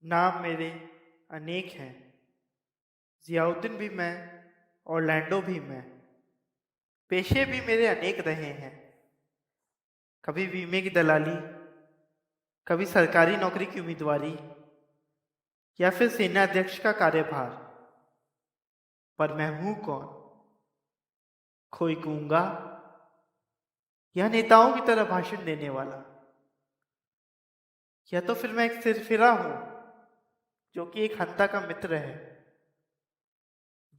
नाम मेरे अनेक हैं। ज़ियाउद्दीन भी मैं, ऑरलैंडो भी मैं। पेशे भी मेरे अनेक रहे हैं। कभी बीमे की दलाली, कभी सरकारी नौकरी की उम्मीदवारी या फिर सेना अध्यक्ष का कार्यभार। पर मैं हूँ कौन? कोई गूंगा या नेताओं की तरह भाषण देने वाला, या तो फिर मैं एक सिरफिरा हूँ जो कि एक हत्या का मित्र है।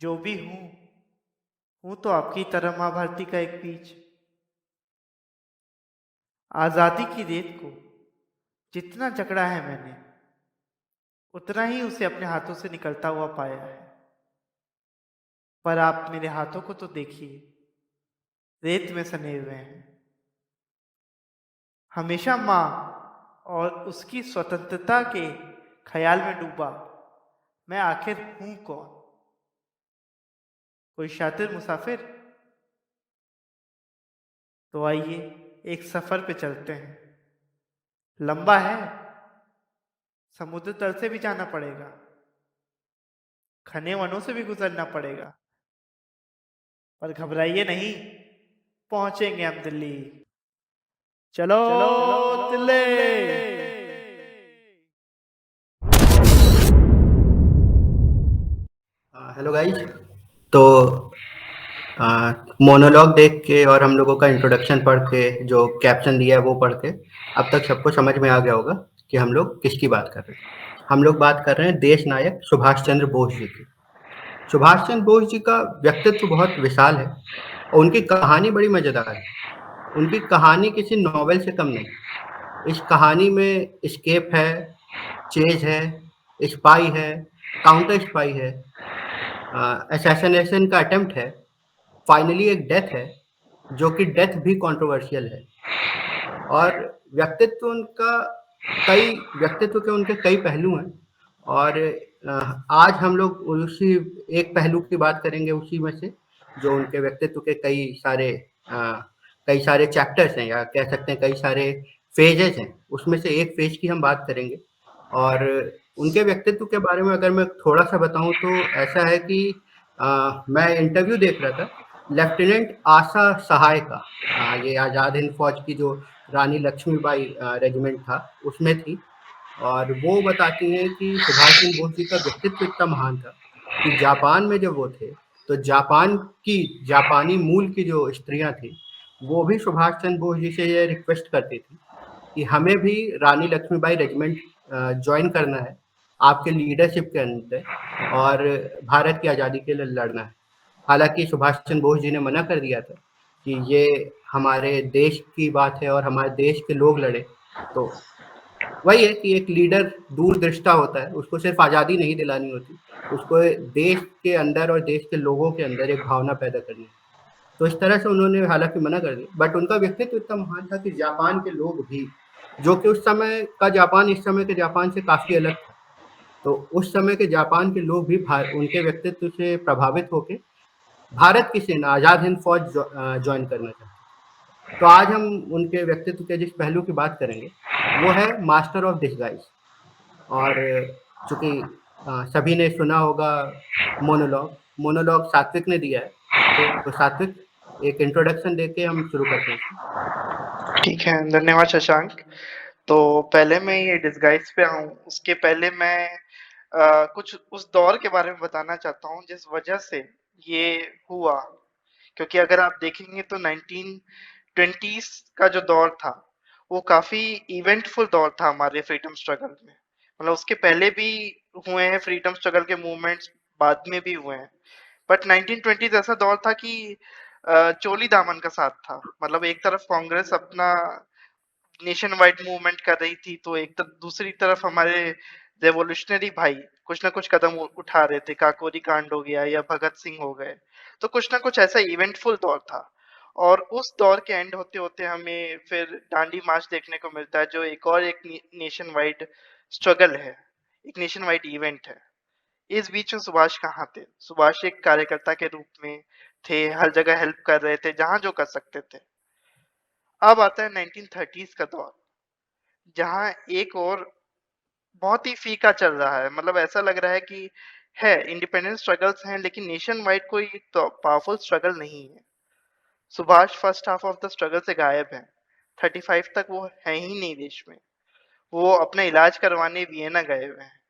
जो भी हूँ तो आपकी तरह माँ भारती का एक बीज। आज़ादी की रेत को जितना जकड़ा है मैंने, उतना ही उसे अपने हाथों से निकलता हुआ पाया है। पर आप मेरे हाथों को तो देखिए, रेत में सने हुए हैं। हमेशा माँ और उसकी स्वतंत्रता के ख्याल में डूबा मैं आखिर हूं कौन? कोई शातिर मुसाफिर? तो आइए एक सफर पे चलते हैं। लंबा है, समुद्र तल से भी जाना पड़ेगा, घने वनों से भी गुजरना पड़ेगा। पर घबराइए नहीं, पहुंचेंगे हम दिल्ली। चलो चलो दिल्ली। Hello guys. तो मोनोलॉग देख के और हम लोगों का इंट्रोडक्शन पढ़ के जो कैप्शन दिया है वो पढ़ के अब तक सबको समझ में आ गया होगा कि हम लोग किसकी बात कर रहे हैं। हम लोग बात कर रहे हैं देश नायक सुभाष चंद्र बोस जी की। सुभाष चंद्र बोस जी का व्यक्तित्व बहुत विशाल है और उनकी कहानी बड़ी मजेदार है। उनकी कहानी किसी नॉवेल से कम नहीं। इस कहानी में एस्केप है, चेज है, स्पाई है, काउंटर स्पाई है, असैसिनेशन का अटेम्प्ट है, फाइनली एक डेथ है जो कि डेथ भी कंट्रोवर्शियल है। और व्यक्तित्व के उनके कई पहलू हैं और आज हम लोग उसी एक पहलू की बात करेंगे उसी में से, जो उनके व्यक्तित्व के कई सारे चैप्टर्स हैं या कह सकते हैं कई सारे फेजेस हैं। उसमें से एक फेज की हम बात करेंगे। और उनके व्यक्तित्व के बारे में अगर मैं थोड़ा सा बताऊं तो ऐसा है कि मैं इंटरव्यू देख रहा था लेफ्टिनेंट आशा सहाय का। ये आज़ाद हिंद फौज की जो रानी लक्ष्मीबाई रेजिमेंट था उसमें थी। और वो बताती हैं कि सुभाष चंद्र बोस जी का व्यक्तित्व इतना महान था कि जापान में जब वो थे तो जापानी मूल की जो स्त्रियां थी वो भी सुभाष चंद्र बोस जी से ये रिक्वेस्ट करती थी कि हमें भी रानी लक्ष्मीबाई रेजिमेंट ज्वाइन करना है आपके लीडरशिप के अंदर और भारत की आज़ादी के लिए लड़ना है। हालांकि सुभाष चंद्र बोस जी ने मना कर दिया था कि ये हमारे देश की बात है और हमारे देश के लोग लड़े। तो वही है कि एक लीडर दूरदृष्टा होता है, उसको सिर्फ आज़ादी नहीं दिलानी होती, उसको देश के अंदर और देश के लोगों के अंदर एक भावना पैदा करनी है। तो इस तरह से उन्होंने हालांकि मना कर दिया, बट उनका व्यक्तित्व इतना महान था कि जापान के लोग भी, जो कि उस समय का जापान इस समय के जापान से काफ़ी अलग था, तो उस समय के जापान के लोग भी उनके व्यक्तित्व से प्रभावित होकर भारत की सेना आज़ाद हिंद फौज ज्वाइन करना चाहते। तो आज हम उनके व्यक्तित्व के जिस पहलू की बात करेंगे वो है मास्टर ऑफ डिस्गाइज। और चूंकि सभी ने सुना होगा मोनोलॉग मोनोलॉग सात्विक ने दिया है, तो सात्विक एक इंट्रोडक्शन देके हम शुरू करते हैं इसको। ठीक है, धन्यवाद शशांक। तो पहले मैं ये डिस्गाइज पे आऊँ, उसके पहले मैं कुछ उस दौर के बारे में बताना चाहता हूँ जिस वजह से ये हुआ। क्योंकि अगर आप देखेंगे तो 1920s का जो दौर था, वो काफ़ी इवेंटफुल दौर था हमारे फ्रीडम स्ट्रगल में। मतलब उसके पहले भी हुए हैं फ्रीडम स्ट्रगल के मूवमेंट्स, बाद में भी हुए हैं। बट 1920s ऐसा दौर था कि चोली दामन का साथ था। मतलब एक तरफ कांग्रेस अपना नेशन वाइड मूवमेंट कर रही थी, तो एक तरफ दूसरी तरफ हमारे रेवोल्यूशनरी भाई कुछ ना कुछ कदम उठा रहे थे। काकोरी कांड हो गया या भगत सिंह हो गए, तो कुछ ना कुछ ऐसा इवेंटफुल दौर था। और उस दौर के एंड होते होते हमें फिर दांडी मार्च देखने को मिलता है, जो एक और एक नेशन वाइड स्ट्रगल है, एक नेशन वाइड इवेंट है। इस बीच में सुभाष कहाँ थे? सुभाष एक कार्यकर्ता के रूप में थे, हर जगह हेल्प कर रहे थे जहां जो कर सकते थे। अब आता है 1930s का दौर, जहां एक और बहुत ही फीका चल रहा है। मतलब ऐसा लग रहा है कि है इंडिपेंडेंस स्ट्रगल्स हैं लेकिन नेशन वाइड कोई तो पावरफुल स्ट्रगल नहीं है। Subhash first half of the struggle से गायब हैं। 35 तक वो है ही नहीं देश में। वो अपना इलाज करवाने वियना गए हुए हैं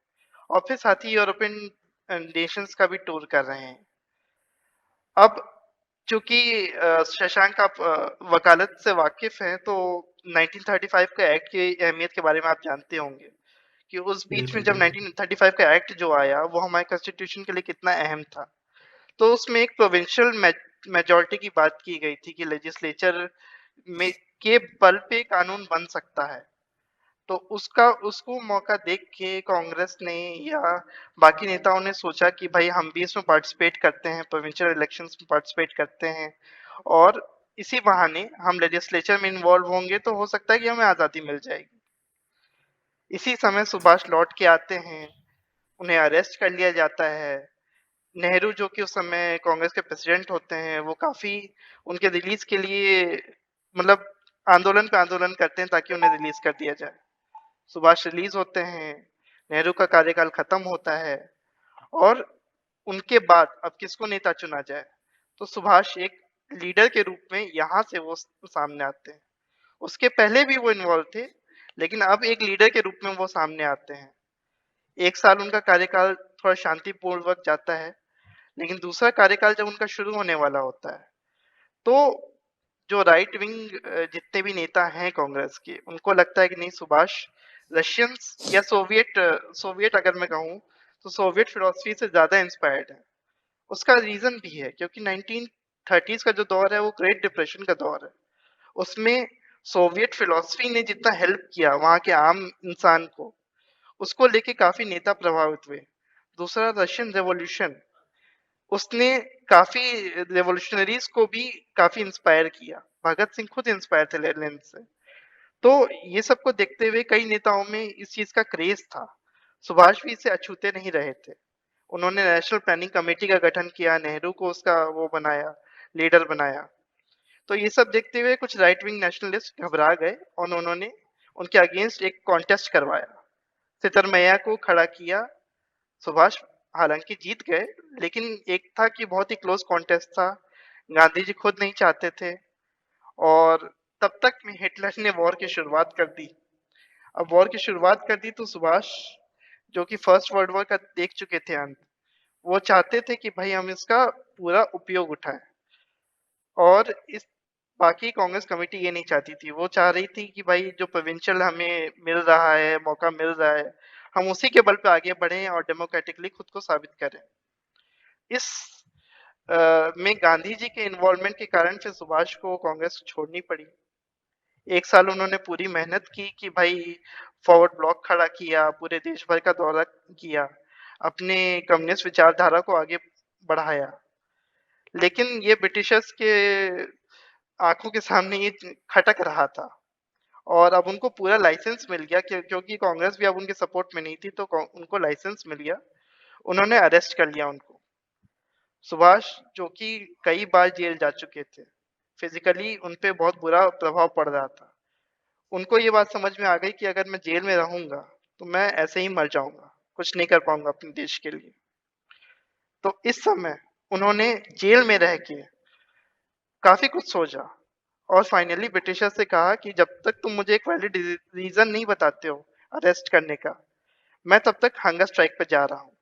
और फिर साथ ही यूरोपियन नेशंस का भी टूर कर रहे हैं। अब चूंकि शशांक आप वकालत से वाकिफ हैं तो 1935 के एक्ट की अहमियत के बारे में आप जानते होंगे कि उस बीच में बिल्कुल, जब बिल्कुल। 1935 का एक्ट जो आया वो हमारे कॉन्स्टिट्यूशन के लिए कितना अहम था। तो उसमें एक प्रोविंशियल मेजोरिटी की बात की गई थी कि लेजिस्लेचर में के बल पे कानून बन सकता है। तो उसका उसको मौका देख के कांग्रेस ने या बाकी नेताओं ने सोचा कि भाई हम भी इसमें पार्टिसिपेट करते हैं, प्रोविंशियल इलेक्शंस में पार्टिसिपेट करते हैं और इसी बहाने हम लेजिस्लेचर में इन्वॉल्व होंगे तो हो सकता है कि हमें आज़ादी मिल जाएगी। इसी समय सुभाष लौट के आते हैं, उन्हें अरेस्ट कर लिया जाता है। नेहरू जो कि उस समय कांग्रेस के प्रेसिडेंट होते हैं, वो काफ़ी उनके रिलीज़ के लिए मतलब आंदोलन पे आंदोलन करते हैं ताकि उन्हें रिलीज़ कर दिया जाए। सुभाष रिलीज़ होते हैं, नेहरू का कार्यकाल खत्म होता है और उनके बाद अब किसको नेता चुना जाए? तो सुभाष एक लीडर के रूप में यहाँ से वो सामने आते हैं। उसके पहले भी वो इन्वॉल्व थे, लेकिन अब एक लीडर के रूप में वो सामने आते हैं। 1 साल उनका कार्यकाल थोड़ा शांतिपूर्वक जाता है, लेकिन दूसरा कार्यकाल जब उनका शुरू होने वाला होता है, तो जो राइट विंग जितने भी नेता हैं कांग्रेस के, उनको लगता है कि नहीं सुभाष रशियंस या सोवियत अगर मैं कहूँ, तो सोवियत फिलॉसफी से ज़्यादा इंस्पायर्ड है। उसका रीज़न भी है क्योंकि 1930s का जो दौर है वो ग्रेट डिप्रेशन का दौर है। उसमें सोवियत फिलॉसफी ने जितना हेल्प किया वहाँ के आम इंसान को, उसको लेके काफ़ी नेता प्रभावित हुए। दूसरा रशियन रिवॉल्यूशन, उसने काफ़ी रिवॉल्यूशनरीज़ को भी काफ़ी इंस्पायर किया। भगत सिंह खुद इंस्पायर थे लेनिन से। तो ये सब को देखते हुए कई नेताओं में इस चीज़ का क्रेज़ था। सुभाष भी इससे अछूते नहीं रहे थे। उन्होंने नेशनल प्लानिंग कमेटी का गठन किया, नेहरू को उसका वो बनाया, लीडर बनाया। तो ये सब देखते हुए कुछ राइट विंग नेशनलिस्ट घबरा गए और उन्होंने उनके अगेंस्ट एक कॉन्टेस्ट करवाया। सिद्धरमैया को खड़ा किया। सुभाष हालांकि जीत गए, लेकिन एक था कि बहुत ही क्लोज कॉन्टेस्ट था। गांधी जी खुद नहीं चाहते थे और तब तक में हिटलर ने वॉर की शुरुआत कर दी। अब वॉर की शुरुआत कर दी तो सुभाष जो कि फर्स्ट वर्ल्ड वॉर का देख चुके थे अंत, वो चाहते थे कि भाई हम इसका पूरा उपयोग उठाएं और इस बाकी कांग्रेस कमेटी ये नहीं चाहती थी। वो चाह रही थी कि भाई जो प्रोविंशियल हमें मिल रहा है, मौका मिल रहा है, हम उसी के बल पे आगे बढ़ें और डेमोक्रेटिकली खुद को साबित करें। इस में गांधी जी के इन्वॉल्वमेंट के कारण फिर सुभाष को कांग्रेस छोड़नी पड़ी। 1 साल उन्होंने पूरी मेहनत की कि भाई फॉरवर्ड ब्लॉक खड़ा किया, पूरे देश भर का दौरा किया, अपने कम्युनिस्ट विचारधारा को आगे बढ़ाया। लेकिन ये ब्रिटिशर्स के आँखों के सामने ये खटक रहा था और अब उनको पूरा लाइसेंस मिल गया क्योंकि कांग्रेस भी अब उनके सपोर्ट में नहीं थी तो उनको लाइसेंस मिल गया। उन्होंने अरेस्ट कर लिया उनको। सुभाष जो कि कई बार जेल जा चुके थे, फिजिकली उन पे बहुत बुरा प्रभाव पड़ रहा था। उनको ये बात समझ में आ गई कि अगर मैं जेल में रहूंगा तो मैं ऐसे ही मर जाऊंगा, कुछ नहीं कर पाऊंगा अपने देश के लिए। तो इस समय उन्होंने जेल में रह के काफी कुछ सोचा और फाइनली ब्रिटिशर से कहा कि जब तक तुम मुझे एक वैलिड रीजन नहीं बताते हो अरेस्ट करने का, मैं तब तक हंगर स्ट्राइक पे जा रहा हूँ।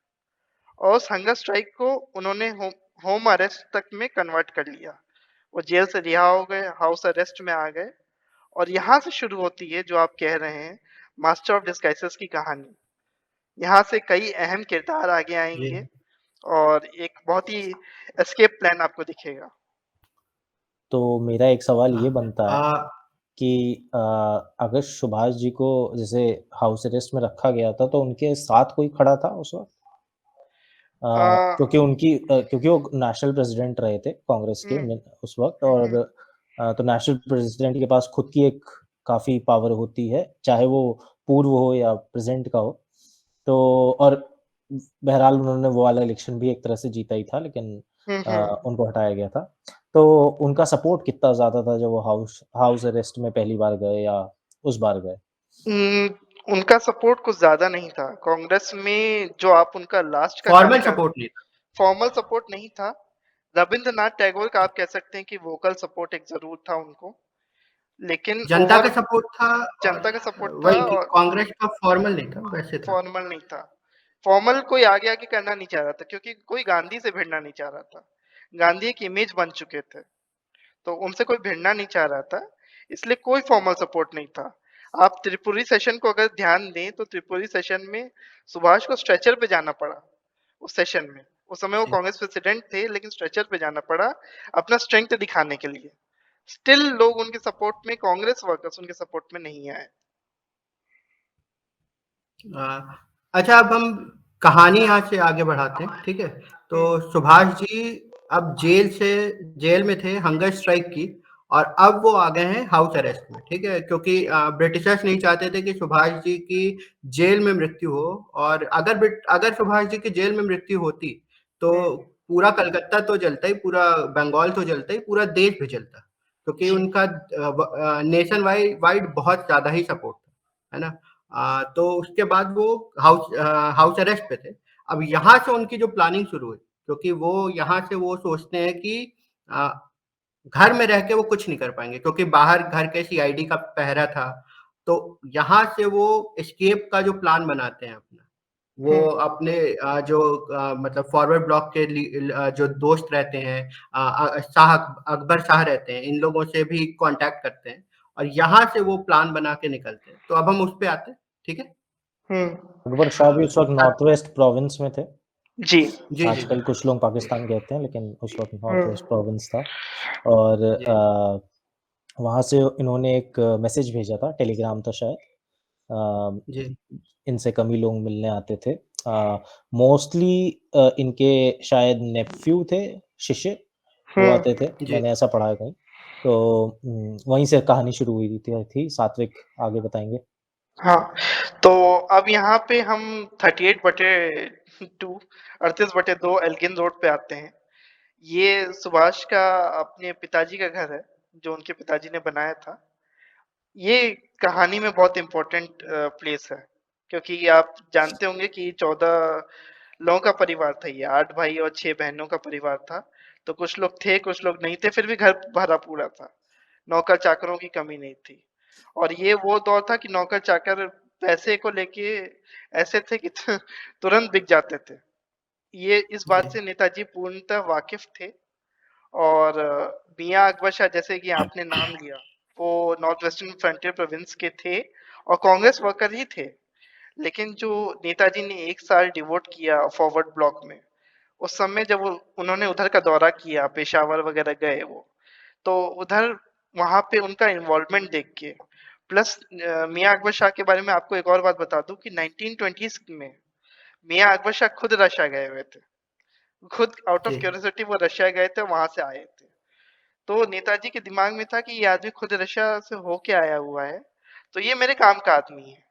और उस हंगर स्ट्राइक को उन्होंने होम अरेस्ट तक में कन्वर्ट कर लिया। वो जेल से रिहा हो गए, हाउस अरेस्ट में आ गए और यहाँ से शुरू होती है जो आप कह रहे हैं मास्टर ऑफ डिस्गाइसेस की कहानी। यहाँ से कई अहम किरदार आगे जी। आएंगे और एक बहुत ही एस्केप प्लान आपको दिखेगा। तो मेरा एक सवाल ये हाँ, बनता है कि अगर सुभाष जी को जैसे हाउस अरेस्ट में रखा गया था तो उनके साथ कोई खड़ा था उस वक्त? क्योंकि वो नेशनल प्रेसिडेंट रहे थे कांग्रेस के उस वक्त और तो नेशनल प्रेसिडेंट के पास खुद की एक काफी पावर होती है, चाहे वो पूर्व हो या प्रेजेंट का हो। तो और बहरहाल उन्होंने वो वाला इलेक्शन भी एक तरह से जीता ही था, लेकिन उनको हटाया गया था। तो उनका सपोर्ट कितना ज्यादा था जब वो हाउस अरेस्ट में पहली बार गए या उस बार गए? उनका सपोर्ट कुछ ज़्यादा नहीं था। कांग्रेस में जो आप उनका लास्ट का फॉर्मल कार्यकाल सपोर्ट नहीं था। फॉर्मल सपोर्ट नहीं था। रविंद्रनाथ टैगोर का आप कह सकते हैं कि वोकल सपोर्ट एक ज़रूर था उनको। लेकिन जनता का ओवर सपोर्ट था और जनता का सपोर्ट था वही कि और कांग्रेस का फॉर्मल नहीं था, वैसे था। फॉर्मल नहीं था। फॉर्मल कोई आगे-आगे करना नहीं चाह रहा था क्योंकि कोई गांधी से भिड़ना नहीं चाह रहा था। गांधी एक इमेज बन चुके थे। तो उनसे कोई भिड़ना नहीं चाह रहा था, इसलिए कोई फॉर्मल सपोर्ट नहीं था। आप त्रिपुरी सेशन को अगर ध्यान दें तो त्रिपुरी सेशन में सुभाष को स्ट्रेचर पे जाना पड़ा उस सेशन में। उस समय वो जी। कांग्रेस प्रेसिडेंट थे लेकिन स्ट्रेचर पे जाना पड़ा अपना स्ट्रेंथ दिखाने के लिए। स्टिल लोग उनके सपोर्ट में कांग्रेस वर्कर्स उनके सपोर्ट में नहीं आए। अच्छा, अब हम कहानी यहाँ से आगे बढ़ाते हैं, ठीक है? तो सुभाष जी अब जेल में थे हंगर स्ट्राइक की, और अब वो आ गए हैं हाउस अरेस्ट में, ठीक है? क्योंकि ब्रिटिशर्स नहीं चाहते थे कि सुभाष जी की जेल में मृत्यु हो, और अगर सुभाष जी की जेल में मृत्यु होती तो पूरा कलकत्ता तो जलता ही, पूरा बंगाल तो जलता ही, पूरा देश भी जलता, क्योंकि जी। उनका नेशन वाइड बहुत ज्यादा ही सपोर्ट था, है ना? तो उसके बाद वो हाउस अरेस्ट पे थे। अब यहाँ से उनकी जो प्लानिंग शुरू हुई, क्योंकि वो यहाँ से वो सोचते हैं कि अ, घर में रह के वो कुछ नहीं कर पाएंगे, क्योंकि बाहर घर के सीआईडी का पहरा था। तो यहाँ से वो एस्केप का जो प्लान बनाते हैं अपना, वो हुँ, अपने जो मतलब फॉरवर्ड ब्लॉक के जो दोस्त रहते हैं, शाह अकबर शाह रहते हैं, इन लोगों से भी कांटेक्ट करते हैं, और यहाँ से वो प्लान बना के निकलते हैं। तो अब हम उस पे आते हैं, ठीक है? हुँ। अकबर शाह भी उस वक़्त नॉर्थ वेस्ट प्रोविंस में थे। जी। जी, जी, आजकल कुछ लोग पाकिस्तान कहते हैं, लेकिन उस वक़्त नॉर्थ वेस्ट हुँ, प्रोविंस था। और जी, वहाँ से इन्होंने एक मैसेज भेजा था, टेलीग्राम था शायद। जी, इनसे कम ही लोग मिलने आते थे। मोस्टली इनके शायद नेफ्यू थे, शिष्य, वो हुँ। आते थे, जी। मैंने ऐसा पढ़ा है कहीं। तो वहीं से कहानी शुरू हुई थी। सात्विक आगे बताएँगे। हाँ, तो अब यहाँ पे हम 38/2 38/2 एल्गिन रोड पे आते हैं। ये सुभाष का अपने पिताजी का घर है, जो उनके पिताजी ने बनाया था। ये कहानी में बहुत इम्पोर्टेंट प्लेस है, क्योंकि आप जानते होंगे कि 14 लोगों का परिवार था ये, 8 भाई और 6 बहनों का परिवार था। तो कुछ लोग थे, कुछ लोग नहीं थे, फिर भी घर भरा पूरा था। नौकर-चाकरों की कमी नहीं थी। और ये वो दौर था कि नौकर-चाकर पैसे को लेके ऐसे थे कि तुरंत बिक जाते थे। ये इस बात जी, से नेताजी पूर्णतः वाकिफ़ थे। और मियाँ अकबर शाह जैसे कि आपने नाम लिया, वो नॉर्थ वेस्टर्न फ्रंटियर प्रोविंस के थे और कांग्रेस वर्कर ही थे। लेकिन जो नेताजी ने 1 साल डिवोट किया फॉरवर्ड ब्लॉक में, उस समय जब वो उन्होंने उधर का दौरा किया, पेशावर वगैरह गए वो, तो उधर वहाँ पे उनका इन्वॉल्वमेंट देख के प्लस मियाँ अकबर शाह के बारे में आपको एक और बात बता दूँ कि 1920s में मियाँ अकबर शाह खुद रशिया गए हुए थे। खुद आउट ऑफ जी। क्यूरियोसिटी वो रशिया गए थे, वहाँ से आए थे। तो नेताजी के दिमाग में था कि ये आदमी खुद रशिया से होके आया हुआ है, तो ये मेरे काम का आदमी है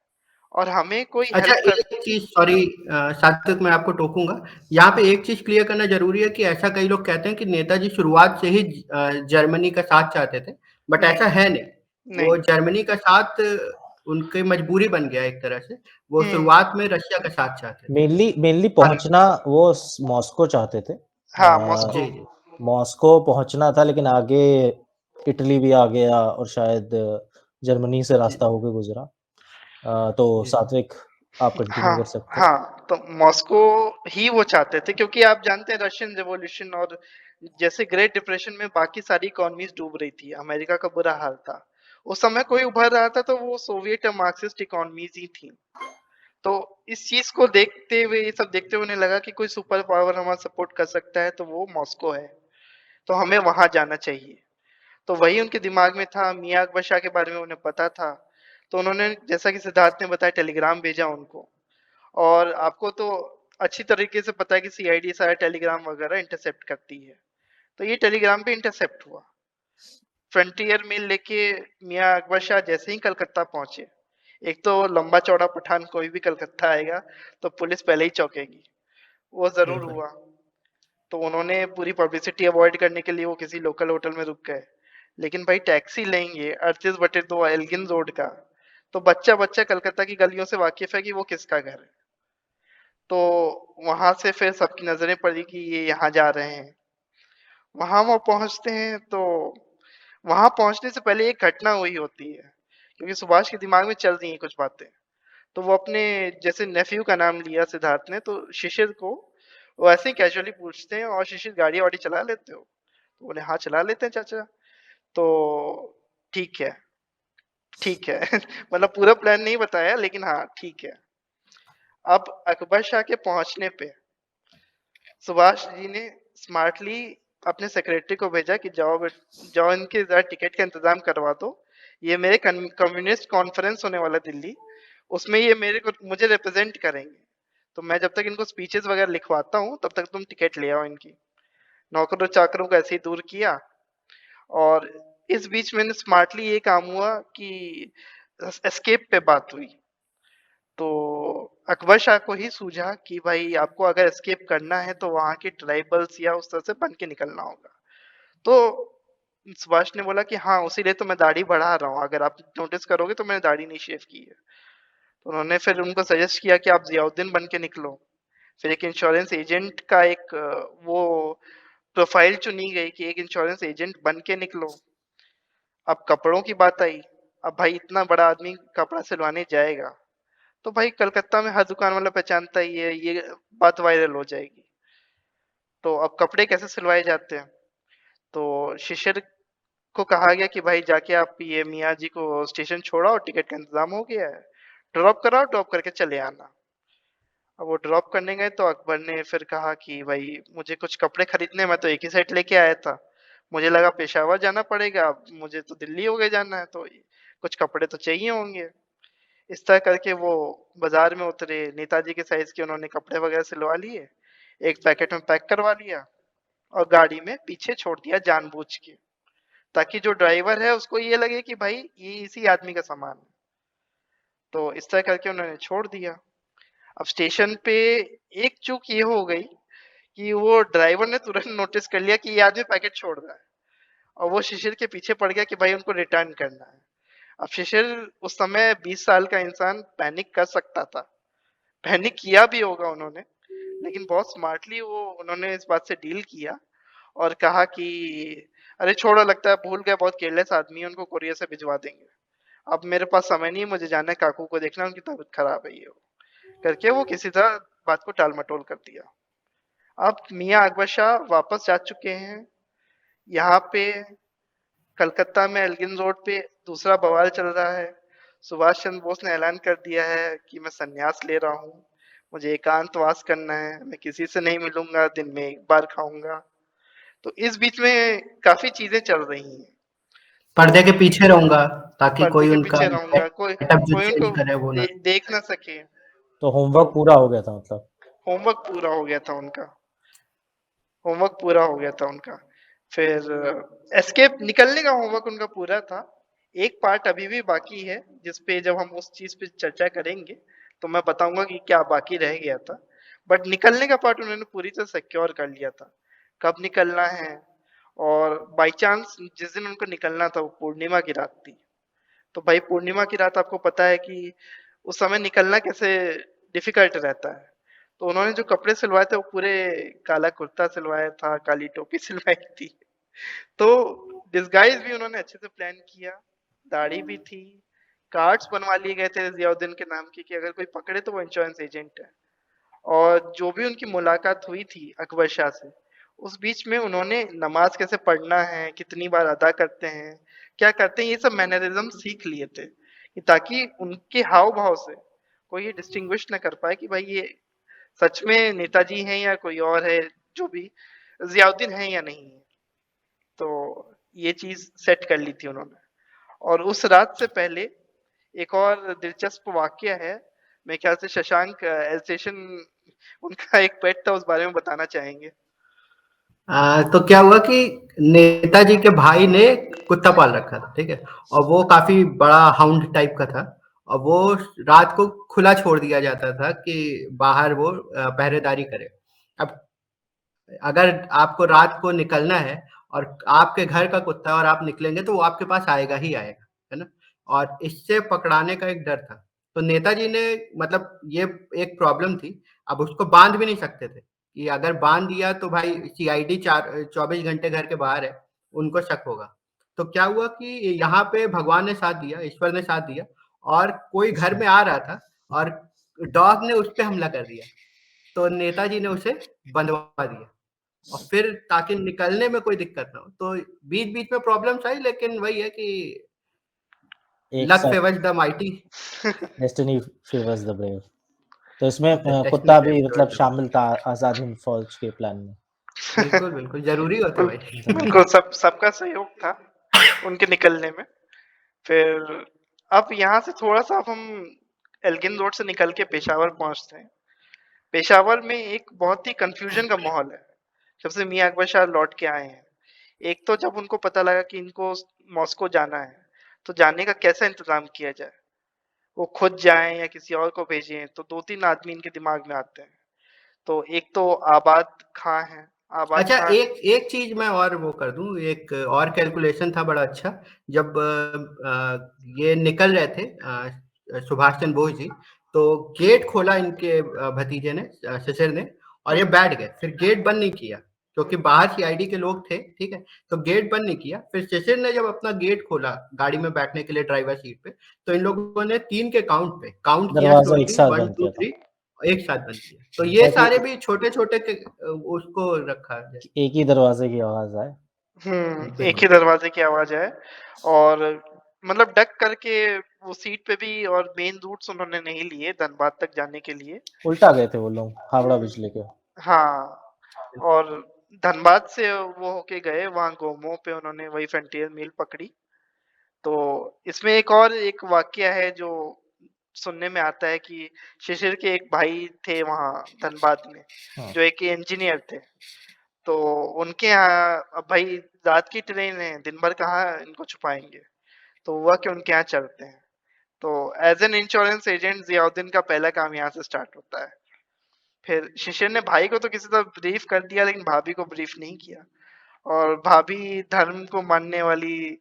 और हमें कोई अच्छा, हेल्प कर। एक चीज़, सॉरी सात्विक, मैं आपको टोकूँगा। यहाँ पे एक चीज़ क्लियर करना ज़रूरी है कि ऐसा कई लोग कहते हैं कि नेताजी शुरुआत से ही जर्मनी का साथ चाहते थे, बट नहीं, ऐसा है नहीं। वो नहीं। जर्मनी का साथ उनकी मजबूरी बन गया एक तरह से। वो हुँ, शुरुआत में रशिया का साथ चाहते थे। मेनली और पहुँचना वो मॉस्को चाहते थे। हाँ, मॉस्को। जी, जी, मॉस्को पहुँचना था, लेकिन आगे इटली भी आ गया और शायद जर्मनी से जी, रास्ता होके गुजरा। तो जी, सात्विक, आप कंटिन्यू हाँ, कर सकते हैं। हाँ, तो मॉस्को ही वो चाहते थे क्योंकि आप जानते हैं रशियन रिवॉल्यूशन और जैसे ग्रेट डिप्रेशन में बाकी सारी इकोनॉमीज़ डूब रही थी, अमेरिका का बुरा हाल था। उस समय कोई उभर रहा था तो वो सोवियत और मार्क्सिस्ट इकोनॉमीज़ ही थी। तो इस चीज़ को देखते हुए, ये सब देखते हुए उन्हें लगा कि कोई सुपर पावर हमारा सपोर्ट कर सकता है तो वो मॉस्को है, तो हमें वहाँ जाना चाहिए। तो वही उनके दिमाग में था, मियाँ अकबर शाह के बारे में उन्हें पता था, तो उन्होंने जैसा कि सिद्धार्थ ने बताया टेलीग्राम भेजा उनको। और आपको तो अच्छी तरीके से पता है कि सीआईडी सारे टेलीग्राम वगैरह इंटरसेप्ट करती है, तो ये टेलीग्राम भी इंटरसेप्ट हुआ। फ्रंटियर मेल लेके मियाँ अकबर शाह जैसे ही कलकत्ता पहुंचे, एक तो लंबा चौड़ा पठान कोई भी कलकत्ता आएगा तो पुलिस पहले ही चौंकेगी, वो जरूर बिल्कुल। हुआ। तो उन्होंने पूरी पब्लिसिटी अवॉइड करने के लिए वो किसी लोकल होटल में रुक गए। लेकिन भाई टैक्सी लेंगे 38/2 एल्गिन रोड का, तो बच्चा कलकत्ता की गलियों से वाकिफ है कि वो किसका घर है। तो वहां से फिर सबकी नजरें पड़ी कि ये यहाँ जा रहे हैं। वहां वो पहुंचते हैं तो वहां पहुंचने से पहले एक घटना हुई होती है, क्योंकि सुभाष के दिमाग में चल रही हैं कुछ बातें। तो वो अपने जैसे नेफ्यू का नाम लिया सिद्धार्थ ने, तो शिशिर को वो ऐसे ही कैजुअली पूछते हैं, और शिशिर गाड़ी वाड़ी चला लेते हो? तो बोले हाँ चला लेते हैं चाचा। तो ठीक है, ठीक है। मतलब पूरा प्लान नहीं बताया, लेकिन हाँ ठीक है। अब अकबर शाह के पहुंचने पे सुभाष जी ने स्मार्टली अपने सेक्रेटरी को भेजा कि जाओ इनके जरा टिकट का इंतजाम करवा दो। ये मेरे कम्युनिस्ट कॉन्फ्रेंस होने वाला दिल्ली, उसमें ये मुझे रिप्रेजेंट करेंगे। तो मैं जब तक इनको स्पीचेस वगैरह लिखवाता हूँ तब तक तुम टिकट ले आओ इनकी। नौकरों चाकरों को ऐसे ही दूर किया। और इस बीच मैंने स्मार्टली ये काम हुआ कि एस्केप पे बात हुई। तो अकबर शाह को ही सूझा कि भाई आपको अगर एस्केप करना है तो वहां के ट्राइबल्स या उस तरह से बन के निकलना होगा। तो सुभाष ने बोला कि हाँ उसी लिए तो मैं दाढ़ी बढ़ा रहा हूँ, अगर आप नोटिस करोगे तो मैंने दाढ़ी नहीं शेव की है। तो उन्होंने फिर उनको सजेस्ट किया कि आप जियाउद्दीन बन के निकलो। फिर एक इंश्योरेंस एजेंट का एक वो प्रोफाइल चुनी गई कि एक इंश्योरेंस एजेंट बन के निकलो। अब कपड़ों की बात आई। अब भाई इतना बड़ा आदमी कपड़ा सिलवाने जाएगा तो भाई कलकत्ता में हर दुकान वाला पहचानता ही है, ये बात वायरल हो जाएगी। तो अब कपड़े कैसे सिलवाए जाते हैं? तो शिशिर को कहा गया कि भाई जाके आप ये मियाँ जी को स्टेशन छोड़ाओ, टिकट का इंतजाम हो गया है, ड्रॉप कराओ, ड्रॉप करके चले आना। अब वो ड्रॉप करने गए तो अकबर ने फिर कहा कि भाई मुझे कुछ कपड़े खरीदने, मैं तो एक ही सेट लेके आया था, मुझे लगा पेशावर जाना पड़ेगा, अब मुझे तो दिल्ली हो गए जाना है, तो कुछ कपड़े तो चाहिए होंगे। इस तरह करके वो बाजार में उतरे, नेताजी के साइज के उन्होंने कपड़े वगैरह सिलवा लिए, एक पैकेट में पैक करवा लिया और गाड़ी में पीछे छोड़ दिया जानबूझ के, ताकि जो ड्राइवर है उसको ये लगे कि भाई ये इसी आदमी का सामान है। तो इस तरह करके उन्होंने छोड़ दिया। अब स्टेशन पे एक चूक ये हो गई कि वो ड्राइवर ने तुरंत नोटिस कर लिया कि ये आदमी पैकेट छोड़ रहा है, और वो शिशिर के पीछे पड़ गया कि भाई उनको रिटर्न करना है। अब शिशिर उस समय 20 साल का इंसान पैनिक कर सकता था, पैनिक किया भी होगा उन्होंने, लेकिन बहुत स्मार्टली वो उन्होंने इस बात से डील किया और कहा कि अरे छोड़ो, लगता है भूल गए, बहुत केयरलेस आदमी है, उनको कोरियर से भिजवा देंगे, अब मेरे पास समय नहीं, मुझे जाना है काकू को देखना, उनकी तबीयत खराब है, ये वो करके वो किसी तरह बात को टाल मटोल कर दिया। अब मियाँ अकबर शाह वापस जा चुके हैं। यहाँ पे कलकत्ता में एल्गिन रोड पे दूसरा बवाल चल रहा है। सुभाष चंद्र बोस ने ऐलान कर दिया है कि मैं संन्यास ले रहा हूँ, मुझे एकांतवास करना है, मैं किसी से नहीं मिलूंगा, दिन में एक बार खाऊंगा। तो इस बीच में काफी चीजें चल रही हैं। पर्दे के तो पीछे रहूंगा ताकि पर्दे कोई के उनका पीछे रहूंगा, सेटअप जो कोई चेंज उनको करे वो ना। देख ना सके। तो तो होमवर्क पूरा हो गया था मतलब। होमवर्क पूरा हो गया था उनका, होमवर्क पूरा हो गया था उनका। फिर एस्केप निकलने का होमवर्क उनका पूरा था। एक पार्ट अभी भी बाकी है, जिसपे जब हम उस चीज पे चर्चा करेंगे तो मैं बताऊंगा कि क्या बाकी रह गया था। बट निकलने का पार्ट उन्होंने पूरी तरह सिक्योर कर लिया था, कब निकलना है। और बाई चांस जिस दिन उनको निकलना था वो पूर्णिमा की रात थी। तो भाई पूर्णिमा की रात आपको पता है कि उस समय निकलना कैसे डिफिकल्ट रहता है। तो उन्होंने जो कपड़े सिलवाए थे वो पूरे काला कुर्ता सिलवाया था, काली टोपी सिलवाई थी। तो डिस्गाइज भी उन्होंने अच्छे से प्लान किया, दाढ़ी भी थी, कार्ड्स बनवा लिए गए थे जियाउद्दीन के नाम की कि अगर कोई पकड़े तो वो इंश्योरेंस एजेंट है। और जो भी उनकी मुलाकात हुई थी अकबर शाह से, उस बीच में उन्होंने नमाज कैसे पढ़ना है, कितनी बार अदा करते हैं, क्या करते हैं, ये सब मैनरिज्म सीख लिए थे कि ताकि उनके हाव भाव से कोई ये डिस्टिंग्विश न कर पाए कि भाई ये सच में नेताजी हैं या कोई और है, जो भी जियाउद्दीन है या नहीं है। तो ये चीज सेट कर ली थी उन्होंने। और उस रात से पहले एक और दिलचस्प वाकया है। मेरे ख्याल से शशांक एल्सेशन उनका एक पेट था, उस बारे में बताना चाहेंगे। तो क्या हुआ कि नेताजी के भाई ने कुत्ता पाल रखा था, ठीक है, और वो काफी बड़ा हाउंड टाइप का था, और वो रात को खुला छोड़ दिया जाता था कि बाहर वो पहरेदारी करे। अब अगर आपको रात को निकलना है और आपके घर का कुत्ता और आप निकलेंगे तो वो आपके पास आएगा ही आएगा, है ना। और इससे पकड़ाने का एक डर था। तो नेताजी ने मतलब ये एक प्रॉब्लम थी, अब उसको बांध भी नहीं सकते थे कि अगर बांध दिया तो भाई सीआईडी 24 घंटे घर के बाहर है, उनको शक होगा। तो क्या हुआ कि यहाँ पे भगवान ने साथ दिया, ईश्वर ने साथ दिया, और कोई घर में आ रहा था और डॉग ने उस पे हमला कर दिया। तो नेताजी ने उसे बंधवा दिया, और फिर ताकि निकलने में कोई दिक्कत ना हो। तो बीच-बीच में प्रॉब्लम्स आई, लेकिन वही है कि एक लक साथ favours the mighty. Destiny favours the brave. तो इसमें डेस्टिनी कुत्ता भी मतलब फेवर्स द शामिल था आज़ाद हिंद फौज के प्लान में। बिल्कुल, बिल्कुल, ज़रूरी होता है भाई। ज़रूरी। बिल्कुल सबका सहयोग था उनके निकलने में। फिर अब यहाँ से थोड़ा-सा अब हम एल्गिन रोड से निकल के पेशावर पहुँचते हैं। पेशावर में एक बहुत ही कन्फ्यूजन का माहौल है, जब से मियाँ अकबर शाह लौट के आए हैं। एक तो जब उनको पता लगा कि इनको मॉस्को जाना है, तो जाने का कैसा इंतज़ाम किया जाए? वो खुद जाएँ या किसी और को भेजें, तो 2-3 आदमी इनके दिमाग में आते हैं। तो एक तो आबाद खां हैं, आबाद अच्छा, खां। एक एक चीज़ मैं और वो कर दूँ, एक और कैलकुलेशन था बड़ा अच्छा। जब ये निकल रहे थे सुभाष चंद्र बोस जी, तो गेट खोला इनके भतीजे ने, शिशिर ने, और ये हुँ, बैठ गए। फिर गेट बंद नहीं किया, क्योंकि बाहर सीआईडी के लोग थे, ठीक है? तो गेट बंद नहीं किया। फिर शिशिर ने जब अपना गेट खोला गाड़ी में बैठने के लिए ड्राइवर सीट पे, तो इन लोगों ने 3 के काउंट पे काउंट किया दरवाज़ा एक स्लोली, साथ 1, बंद 2, किया था। 3, एक साथ बंद किया। तो ये ताकि सारे भी छोटे-छोटे के उसको रखा जाए। एक ही दरवाज़े की आवाज़ आए। एक ही बिल्कुल। दरवाज़े की आवाज़ है और मतलब डक करके वो सीट पे भी और मेन रूट्स उन्होंने नहीं लिए धनबाद तक जाने के लिए। उल्टा गए थे वो लोग हावड़ा ब्रिज लेके। हाँ, और धनबाद से वो होके गए, वहाँ गोमो पे उन्होंने वही फ्रंटियर मेल पकड़ी। तो इसमें एक वाक़या है जो सुनने में आता है कि शिशिर के एक भाई थे वहाँ धनबाद में, हाँ, जो एक इंजीनियर थे। तो उनके यहाँ अब भाई रात की ट्रेन है, दिन भर कहाँ इनको छुपाएँगे, तो हुआ कि उनके यहाँ चलते हैं। तो as an insurance agent Ziauddin का पहला काम यहाँ से स्टार्ट होता है। फिर शिशिर ने भाई को तो किसी तरह ब्रीफ़ कर दिया, लेकिन भाभी को ब्रीफ़ नहीं किया, और भाभी धर्म को मानने वाली,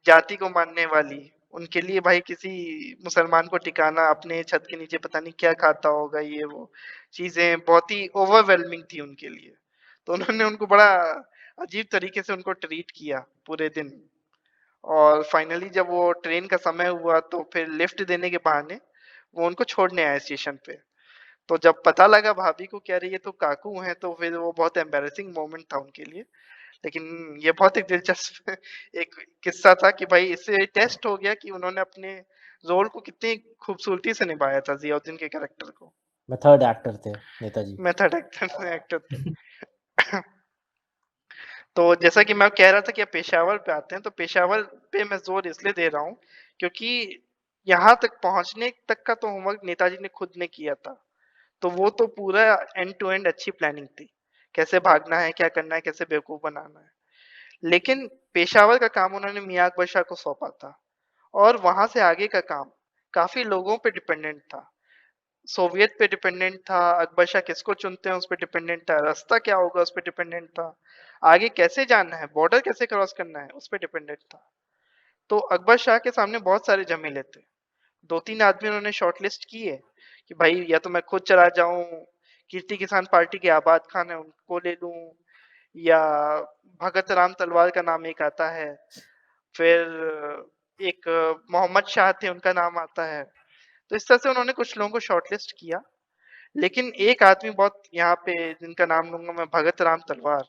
जाति को मानने वाली, उनके लिए भाई किसी मुसलमान को टिकाना अपने छत के नीचे पता नहीं क्या खाता होगा, ये वो चीज़ें बहुत ही ओवरवेलमिंग थी उनके लिए। तो उन्होंने उनको बड़ा अजीब तरीके से उनको ट्रीट किया पूरे दिन, और फाइनली जब वो ट्रेन का समय हुआ तो फिर लिफ्ट देने के बहाने वो उनको छोड़ने आए स्टेशन पे। तो जब पता लगा भाभी को कि अरे ये तो काकू हैं, तो फिर वो बहुत एम्बैरेसिंग मोमेंट था उनके लिए। लेकिन ये बहुत एक दिलचस्प एक किस्सा था कि भाई इससे टेस्ट हो गया कि उन्होंने अपने रोल को कितनी खूबसूरती से निभाया था, ज़ियाउद्दीन के कैरेक्टर को। मेथड एक्टर थे नेताजी। मेथड एक्टर थे। तो जैसा कि मैं कह रहा था कि अब पेशावर पे आते हैं, तो पेशावर पे मैं ज़ोर इसलिए दे रहा हूँ, क्योंकि यहाँ तक पहुँचने तक का तो होमवर्क नेताजी ने खुद ने किया था। तो वो तो पूरा एंड टू एंड अच्छी प्लानिंग थी। कैसे भागना है, क्या करना है, कैसे बेवकूफ़ बनाना है। लेकिन पेशावर का काम उन्होंने मियाँ अकबर शाह को सौंपा था, और वहाँ से आगे का काम काफ़ी लोगों पे डिपेंडेंट था। सोवियत पे डिपेंडेंट था, अकबर शाह किसको चुनते हैं उस पे डिपेंडेंट था, रास्ता क्या होगा उस पे डिपेंडेंट था, आगे कैसे जाना है, बॉर्डर कैसे क्रॉस करना है उस पे डिपेंडेंट था। तो अकबर शाह के सामने बहुत सारे झमेले थे। 2-3 आदमी उन्होंने शॉर्टलिस्ट किए कि भाई या तो मैं खुद चला जाऊँ, कीर्ति किसान पार्टी के आबाद खान है उनको ले लूँ, या भगत राम तलवार का नाम एक आता है, फिर एक मोहम्मद शाह थे उनका नाम आता है। तो इस तरह से उन्होंने कुछ लोगों को शॉर्टलिस्ट किया, लेकिन एक आदमी बहुत यहाँ पे जिनका नाम लूँगा मैं, भगत राम तलवार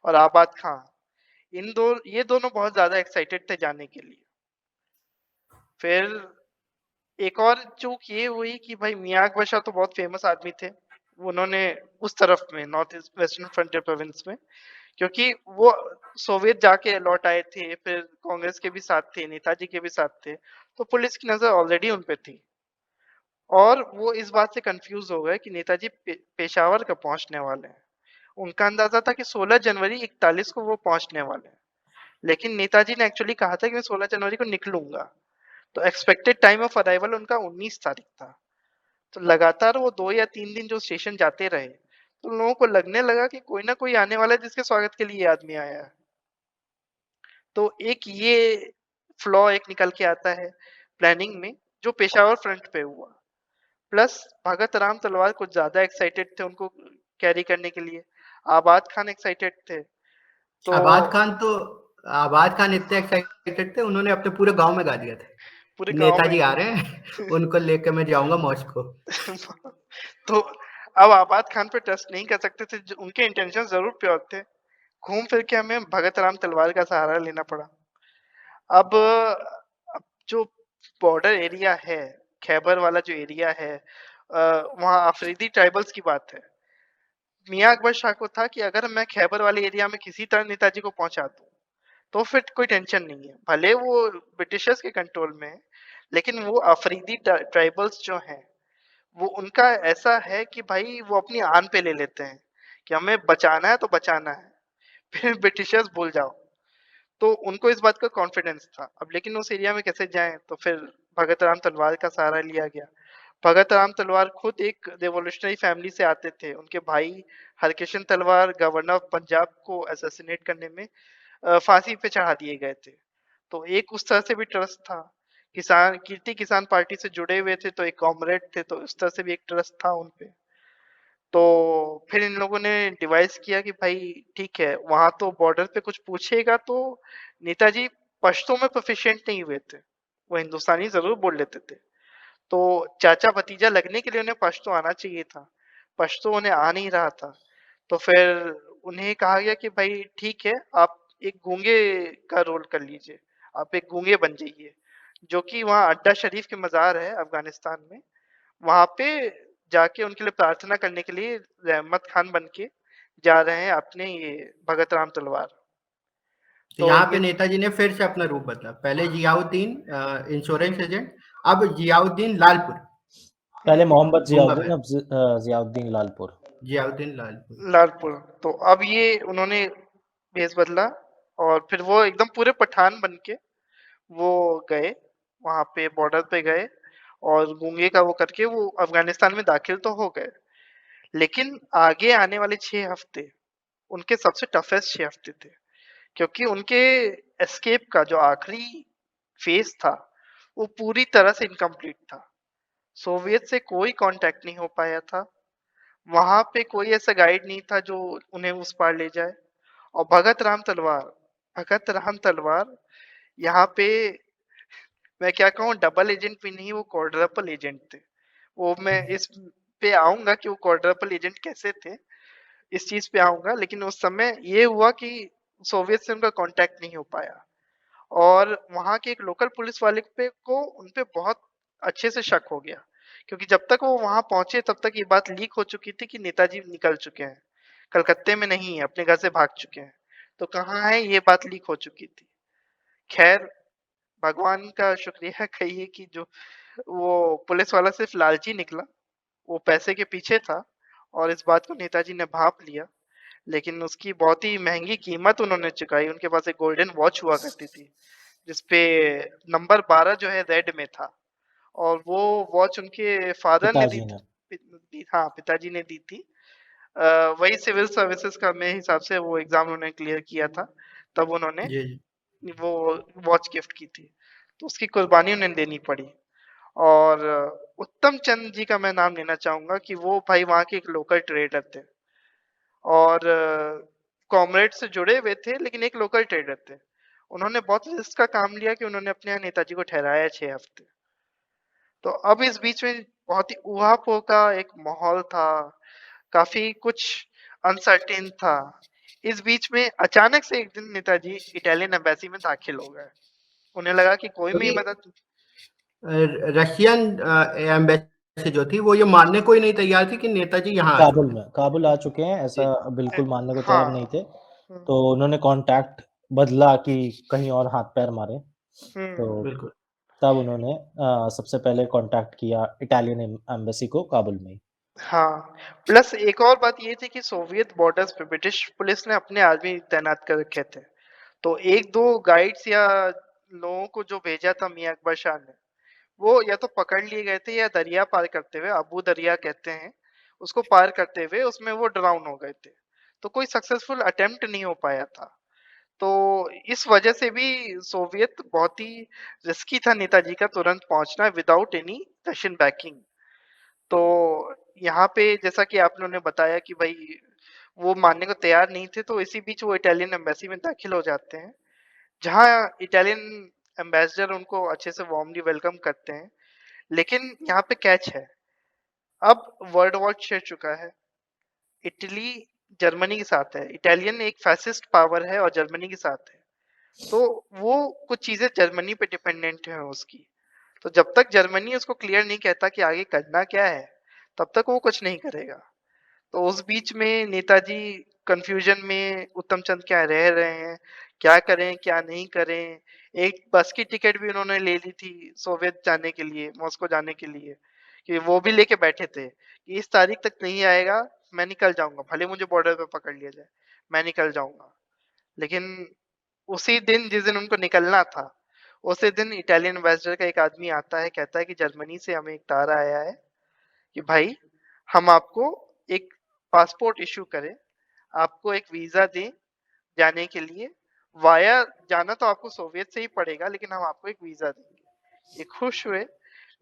और आबाद खां, ये दोनों बहुत ज़्यादा एक्साइटेड थे जाने के लिए। फिर एक और चूक ये हुई कि भाई मियाँ अकबर शाह तो बहुत फेमस आदमी थे। उन्होंने उस तरफ में north east western frontier province में, क्योंकि वो सोवियत जाके लौट आए थे, फिर कांग्रेस के भी साथ थे, नेताजी के भी साथ थे, तो पुलिस की नज़र ऑलरेडी उन पे थी। और वो इस बात से कन्फ्यूज़ हो गए कि नेताजी पेशावर कब पहुँचने वाले हैं। उनका अंदाज़ा था कि 16 जनवरी 41 को वो पहुँचने वाले हैं। लेकिन नेताजी ने एक्चुअली कहा था कि मैं 16 जनवरी को निकलूँगा। तो एक्सपेक्टेड टाइम ऑफ अराइवल उनका 19 तारीख था। तो लगातार वो 2 या 3 दिन जो स्टेशन जाते रहे, तो लोगों को लगने लगा कि कोई ना कोई आने वाला है जिसके स्वागत के लिए ये आदमी आया है। तो एक ये फ्लॉ एक निकल के आता है। प्लानिंग में जो पेशावर फ्रंट पे हुआ। प्लस भगत राम तलवार कुछ ज्यादा एक्साइटेड थे उनको कैरी करने के लिए, आबाद खान एक्साइटेड थे। तो आबाद खान इतने एक्साइटेड थे, उन्होंने अपने पूरे गांव में गा दिया था पूरे कि गांव में नेताजी आ रहे हैं, उनको लेके मैं जाऊंगा मॉस्को। तो अब आबाद खान पे ट्रस्ट नहीं कर सकते थे, उनके इंटेंशन जरूर प्योर थे। घूम फिर के हमें भगत राम तलवार का सहारा लेना पड़ा। अब जो बॉर्डर एरिया है, खैबर वाला जो एरिया है, वहाँ अफरीदी ट्राइबल्स की बात है। मियाँ अकबर शाह को था कि अगर मैं खैबर वाले एरिया में किसी तरह नेताजी को पहुंचा दूं, तो फिर कोई टेंशन नहीं है, भले वो ब्रिटिशर्स के कंट्रोल में है, लेकिन वो अफरीदी ट्राइबल्स जो हैं, वो उनका ऐसा है कि भाई वो अपनी आन पे ले लेते हैं कि हमें बचाना है तो बचाना है, फिर ब्रिटिशर्स भूल जाओ। तो उनको इस बात का कॉन्फिडेंस था। अब लेकिन उस एरिया में कैसे जाएं, तो फिर भगत राम तलवार का सहारा लिया गया। भगत राम तलवार खुद एक रेवोल्यूशनरी फैमिली से आते थे। उनके भाई हरकिशन तलवार गवर्नर ऑफ पंजाब को असैसिनेट करने में फांसी पे चढ़ा दिए गए थे। तो एक उस तरह से भी ट्रस्ट था। किसान कीर्ति किसान पार्टी से जुड़े हुए थे, तो एक कॉमरेड थे, तो इस तरह से भी एक ट्रस्ट था उनपे। तो फिर इन लोगों ने डिवाइस किया कि भाई ठीक है, वहां तो बॉर्डर पे कुछ पूछेगा तो नेताजी पश्तो में प्रोफिशिएंट नहीं हुए थे, वो हिंदुस्तानी जरूर बोल लेते थे। तो चाचा भतीजा लगने के लिए उन्हें पश्तो आना चाहिए था, पश्तो उन्हें आ नहीं रहा था। तो फिर उन्हें कहा गया कि भाई ठीक है, आप एक गूंगे का रोल कर लीजिए, आप एक गूंगे बन जाइए, जो कि वहाँ अड्डा शरीफ के मजार है अफगानिस्तान में, वहां पे जाके उनके लिए प्रार्थना करने के लिए रहमत खान बन के जा रहे हैं अपने ये भगत राम तलवार। तो तो यहाँ पे ये नेताजी ने फिर से अपना रूप बदला, पहले जियाउद्दीन इंश्योरेंस एजेंट, अब जियाउद्दीन लालपुर, पहले मोहम्मद गूंगा जियाउद्दीन, बहन, अब जियाउद्दीन लालपुर। जियाउद्दीन लालपुर। लालपुर। तो अब ये उन्होंने भेष बदला, और फिर वो एकदम पूरे पठान बन के वो गए, वहां पे बॉर्डर पे गए, और गूंगे का वो करके वो अफगानिस्तान में दाखिल तो हो गए। लेकिन आगे आने वाले 6 हफ्ते उनके सबसे टफेस्ट 6 हफ्ते थे, क्योंकि उनके एस्केप का जो आखिरी फेज था, वो पूरी तरह से इनकम्प्लीट था। सोवियत से कोई कांटेक्ट नहीं हो पाया था, वहां पे कोई ऐसा गाइड नहीं था जो उन्हें उस पार ले जाए। और भगत राम तलवार यहाँ पे, मैं क्या कहूँ, डबल एजेंट भी नहीं, वो क्वाड्रपल एजेंट थे। वो मैं इस पे आऊंगा कि वो क्वाड्रपल एजेंट कैसे थे, इस चीज पे आऊंगा। लेकिन उस समय ये हुआ कि सोवियत से उनका कांटेक्ट नहीं हो पाया, और वहां के एक लोकल पुलिस वाले पे को उनपे बहुत अच्छे से शक हो गया, क्योंकि जब तक वो वहां पहुंचे तब तक ये बात लीक हो चुकी थी कि नेताजी निकल चुके हैं, कलकत्ते में नहीं है, अपने घर से भाग चुके हैं। तो कहाँ है, ये बात लीक हो चुकी थी। खैर, भगवान का शुक्रिया कहिए कि जो वो पुलिस वाला सिर्फ लालची निकला, वो पैसे के पीछे था, और इस बात को नेताजी ने भांप लिया। लेकिन उसकी बहुत ही महंगी कीमत उन्होंने चुकाई। उनके पास एक गोल्डन वॉच हुआ करती थी, जिसपे नंबर 12 जो है रेड में था, और वो वॉच उनके फादर ने दी पिताजी ने। हाँ, पिताजी ने दी थी। वही सिविल सर्विसेज का मेरे हिसाब से वो एग्जाम उन्होंने क्लियर किया था, तब उन्होंने जी जी। वो वॉच गिफ्ट की थी। तो उसकी कुर्बानी उन्हें देनी पड़ी। और उत्तम चंद जी का मैं नाम लेना चाहूंगा कि वो भाई वहाँ के एक लोकल ट्रेडर थे, और कॉमरेड से जुड़े हुए थे, लेकिन एक लोकल ट्रेडर थे। उन्होंने बहुत रिस्क का काम लिया कि उन्होंने अपने यहाँ नेताजी को ठहराया 6 हफ्ते। तो अब इस बीच में बहुत ही ऊहापोह का एक माहौल था, काफी कुछ अनसर्टेन था। इस बीच में अचानक से एक दिन नेताजी इटालियन एम्बेसी में दाखिल हो गए। उन्हें लगा कि कोई मेरी क्योंकि मदद। रशियन एम्बेसी जो थी वो ये मानने को ही नहीं तैयार थी कि नेताजी यहाँ आ चुके हैं। काबुल आ चुके हैं, जी ऐसा बिल्कुल मानने को तैयार नहीं हाँ। थे। हम्म। तो उन्होंने कॉन्टैक्ट बदला कि कहीं और हाथ पैर मारे। तो बिल्कुल। तब उन्होंने सबसे पहले कॉन्टैक्ट किया इटालियन एम्बेसी को काबुल में ही। हाँ, प्लस एक और बात ये थी कि सोवियत बॉर्डर्स पे ब्रिटिश पुलिस ने अपने आदमी तैनात कर रखे थे। तो एक दो गाइड्स या लोगों को जो भेजा था मियाँ अकबर शाह ने, वो या तो पकड़ लिए गए थे, या दरिया पार करते हुए, अबू दरिया कहते हैं उसको, पार करते हुए उसमें वो ड्राउन हो गए थे। तो कोई सक्सेसफुल अटेम्प्ट नहीं हो पाया था। तो इस वजह से भी सोवियत बहुत ही रिस्की था नेताजी का तुरंत पहुंचना विदाउट एनी रशियन बैकिंग। तो यहाँ पे जैसा कि आप लोगों ने बताया कि भाई वो मानने को तैयार नहीं थे, तो इसी बीच वो इटालियन एम्बेसी में दाखिल हो जाते हैं, जहाँ इटालियन एम्बेसडर उनको अच्छे से वार्मली वेलकम करते हैं। लेकिन यहाँ पे कैच है, अब वर्ल्ड वॉर छिड़ चुका है, इटली जर्मनी के साथ है, इटालियन एक फैसिस्ट पावर है और जर्मनी के साथ है, तो वो कुछ चीजें जर्मनी पे डिपेंडेंट है उसकी। तो जब तक जर्मनी उसको क्लियर नहीं कहता कि आगे करना क्या है, तब तक वो कुछ नहीं करेगा। तो उस बीच में नेताजी कंफ्यूजन में उत्तम चंद क्या रह रहे हैं, क्या करें क्या नहीं करें। एक बस की टिकट भी उन्होंने ले ली थी सोवियत जाने के लिए, मॉस्को जाने के लिए, कि वो भी लेके बैठे थे कि इस तारीख तक नहीं आएगा, मैं निकल जाऊंगा, भले मुझे बॉर्डर पे पकड़ लिया जाए, मैं निकल जाऊंगा। लेकिन उसी दिन जिस दिन उनको निकलना था, उसी दिन इटालियन एम्बेसडर का एक आदमी आता है, कहता है कि जर्मनी से हमें एक तार आया है कि भाई हम आपको एक पासपोर्ट इशू करें, आपको एक वीजा दें जाने के लिए, वाया जाना तो आपको सोवियत से ही पड़ेगा, लेकिन हम आपको एक वीजा देंगे। ये खुश हुए,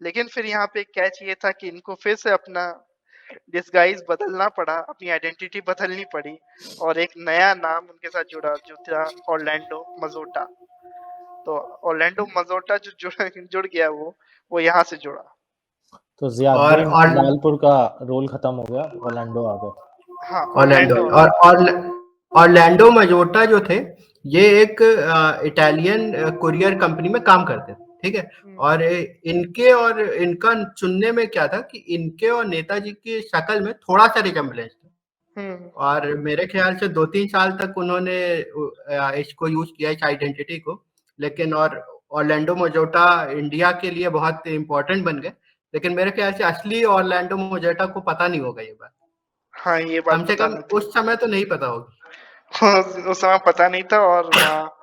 लेकिन फिर यहाँ पे कैच ये था कि इनको फिर से अपना डिस्गाइज बदलना पड़ा, अपनी आइडेंटिटी बदलनी पड़ी, और एक नया नाम उनके साथ जुड़ा जो था ऑरलैंडो मजोटा। तो ऑरलैंडो मजोटा जो जुड़ गया, वो यहाँ से जुड़ा। तो जियाउद्दीन और लालपुर का रोल खत्म हो गया, ऑरलैंडो आ गया। हाँ, ऑरलैंडो ऑरलैंडो। और ऑरलैंडो मजोटा जो थे, ये एक इटालियन कुरियर कंपनी में काम करते थे, ठीक है। और इनके और इनका चुनने में क्या था कि इनके और नेताजी की शक्ल में थोड़ा सा रिजेम्बलेंस था, और मेरे ख्याल से 2-3 साल तक उन्होंने इसको यूज किया, इस आइडेंटिटी को। लेकिन और ऑरलैंडो मजोटा इंडिया के लिए बहुत इंपॉर्टेंट बन गए, लेकिन मेरे ख्याल से असली ऑरलैंडो मजोटा को पता नहीं होगा ये बात। हाँ, ये बात कम से पता कम नहीं थी। उस समय तो नहीं पता होगी। उस समय पता नहीं था, और वहाँ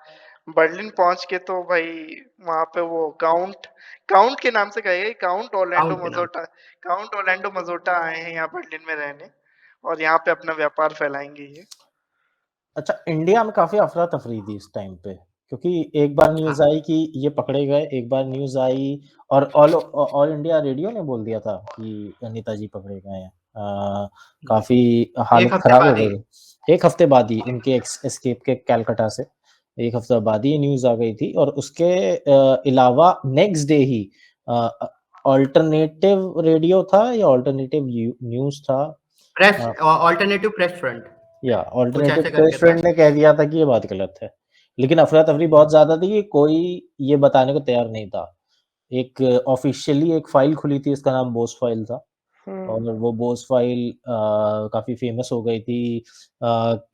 बर्लिन पहुंच के तो भाई वहां पे वो काउंट काउंट के नाम से कहेगा, काउंट ऑरलैंडो काउंट के नाम। मजोटा, काउंट ऑरलैंडो मजोटा आए हैं यहाँ बर्लिन में रहने, और यहाँ पे अपना व्यापार फैलाएंगे ये। अच्छा, इंडिया में काफी अफरा तफरी थी इस टाइम पे, क्योंकि एक बार न्यूज हाँ, आई कि ये पकड़े गए, एक बार न्यूज आई और ऑल इंडिया रेडियो ने बोल दिया था कि नेताजी पकड़े गए हैं। काफी एक हालत हफ्ते खराब हो बाद ही। गई थी। एक हफ्ते बाद ही उनके एस्केप के कलकत्ता से एक हफ्ते बाद ही न्यूज आ गई थी, और उसके अलावा नेक्स्ट डे ही ऑल्टरनेटिव रेडियो था या ऑल्टरनेटिव न्यूज था, प्रेस ऑल्टरनेटिव प्रेस फ्रंट, या कुछ ऑल्टरनेटिव ऐसे प्रेस करके था। फ्रंट ने कह दिया था कि ये बात गलत है। लेकिन अफरा-तफरी बहुत ज़्यादा थी कि कोई ये बताने को तैयार नहीं था। एक ऑफ़िशियली एक फ़ाइल खुली थी, इसका नाम बोस फ़ाइल था, और वो बोस फ़ाइल काफ़ी फ़ेमस हो गई थी।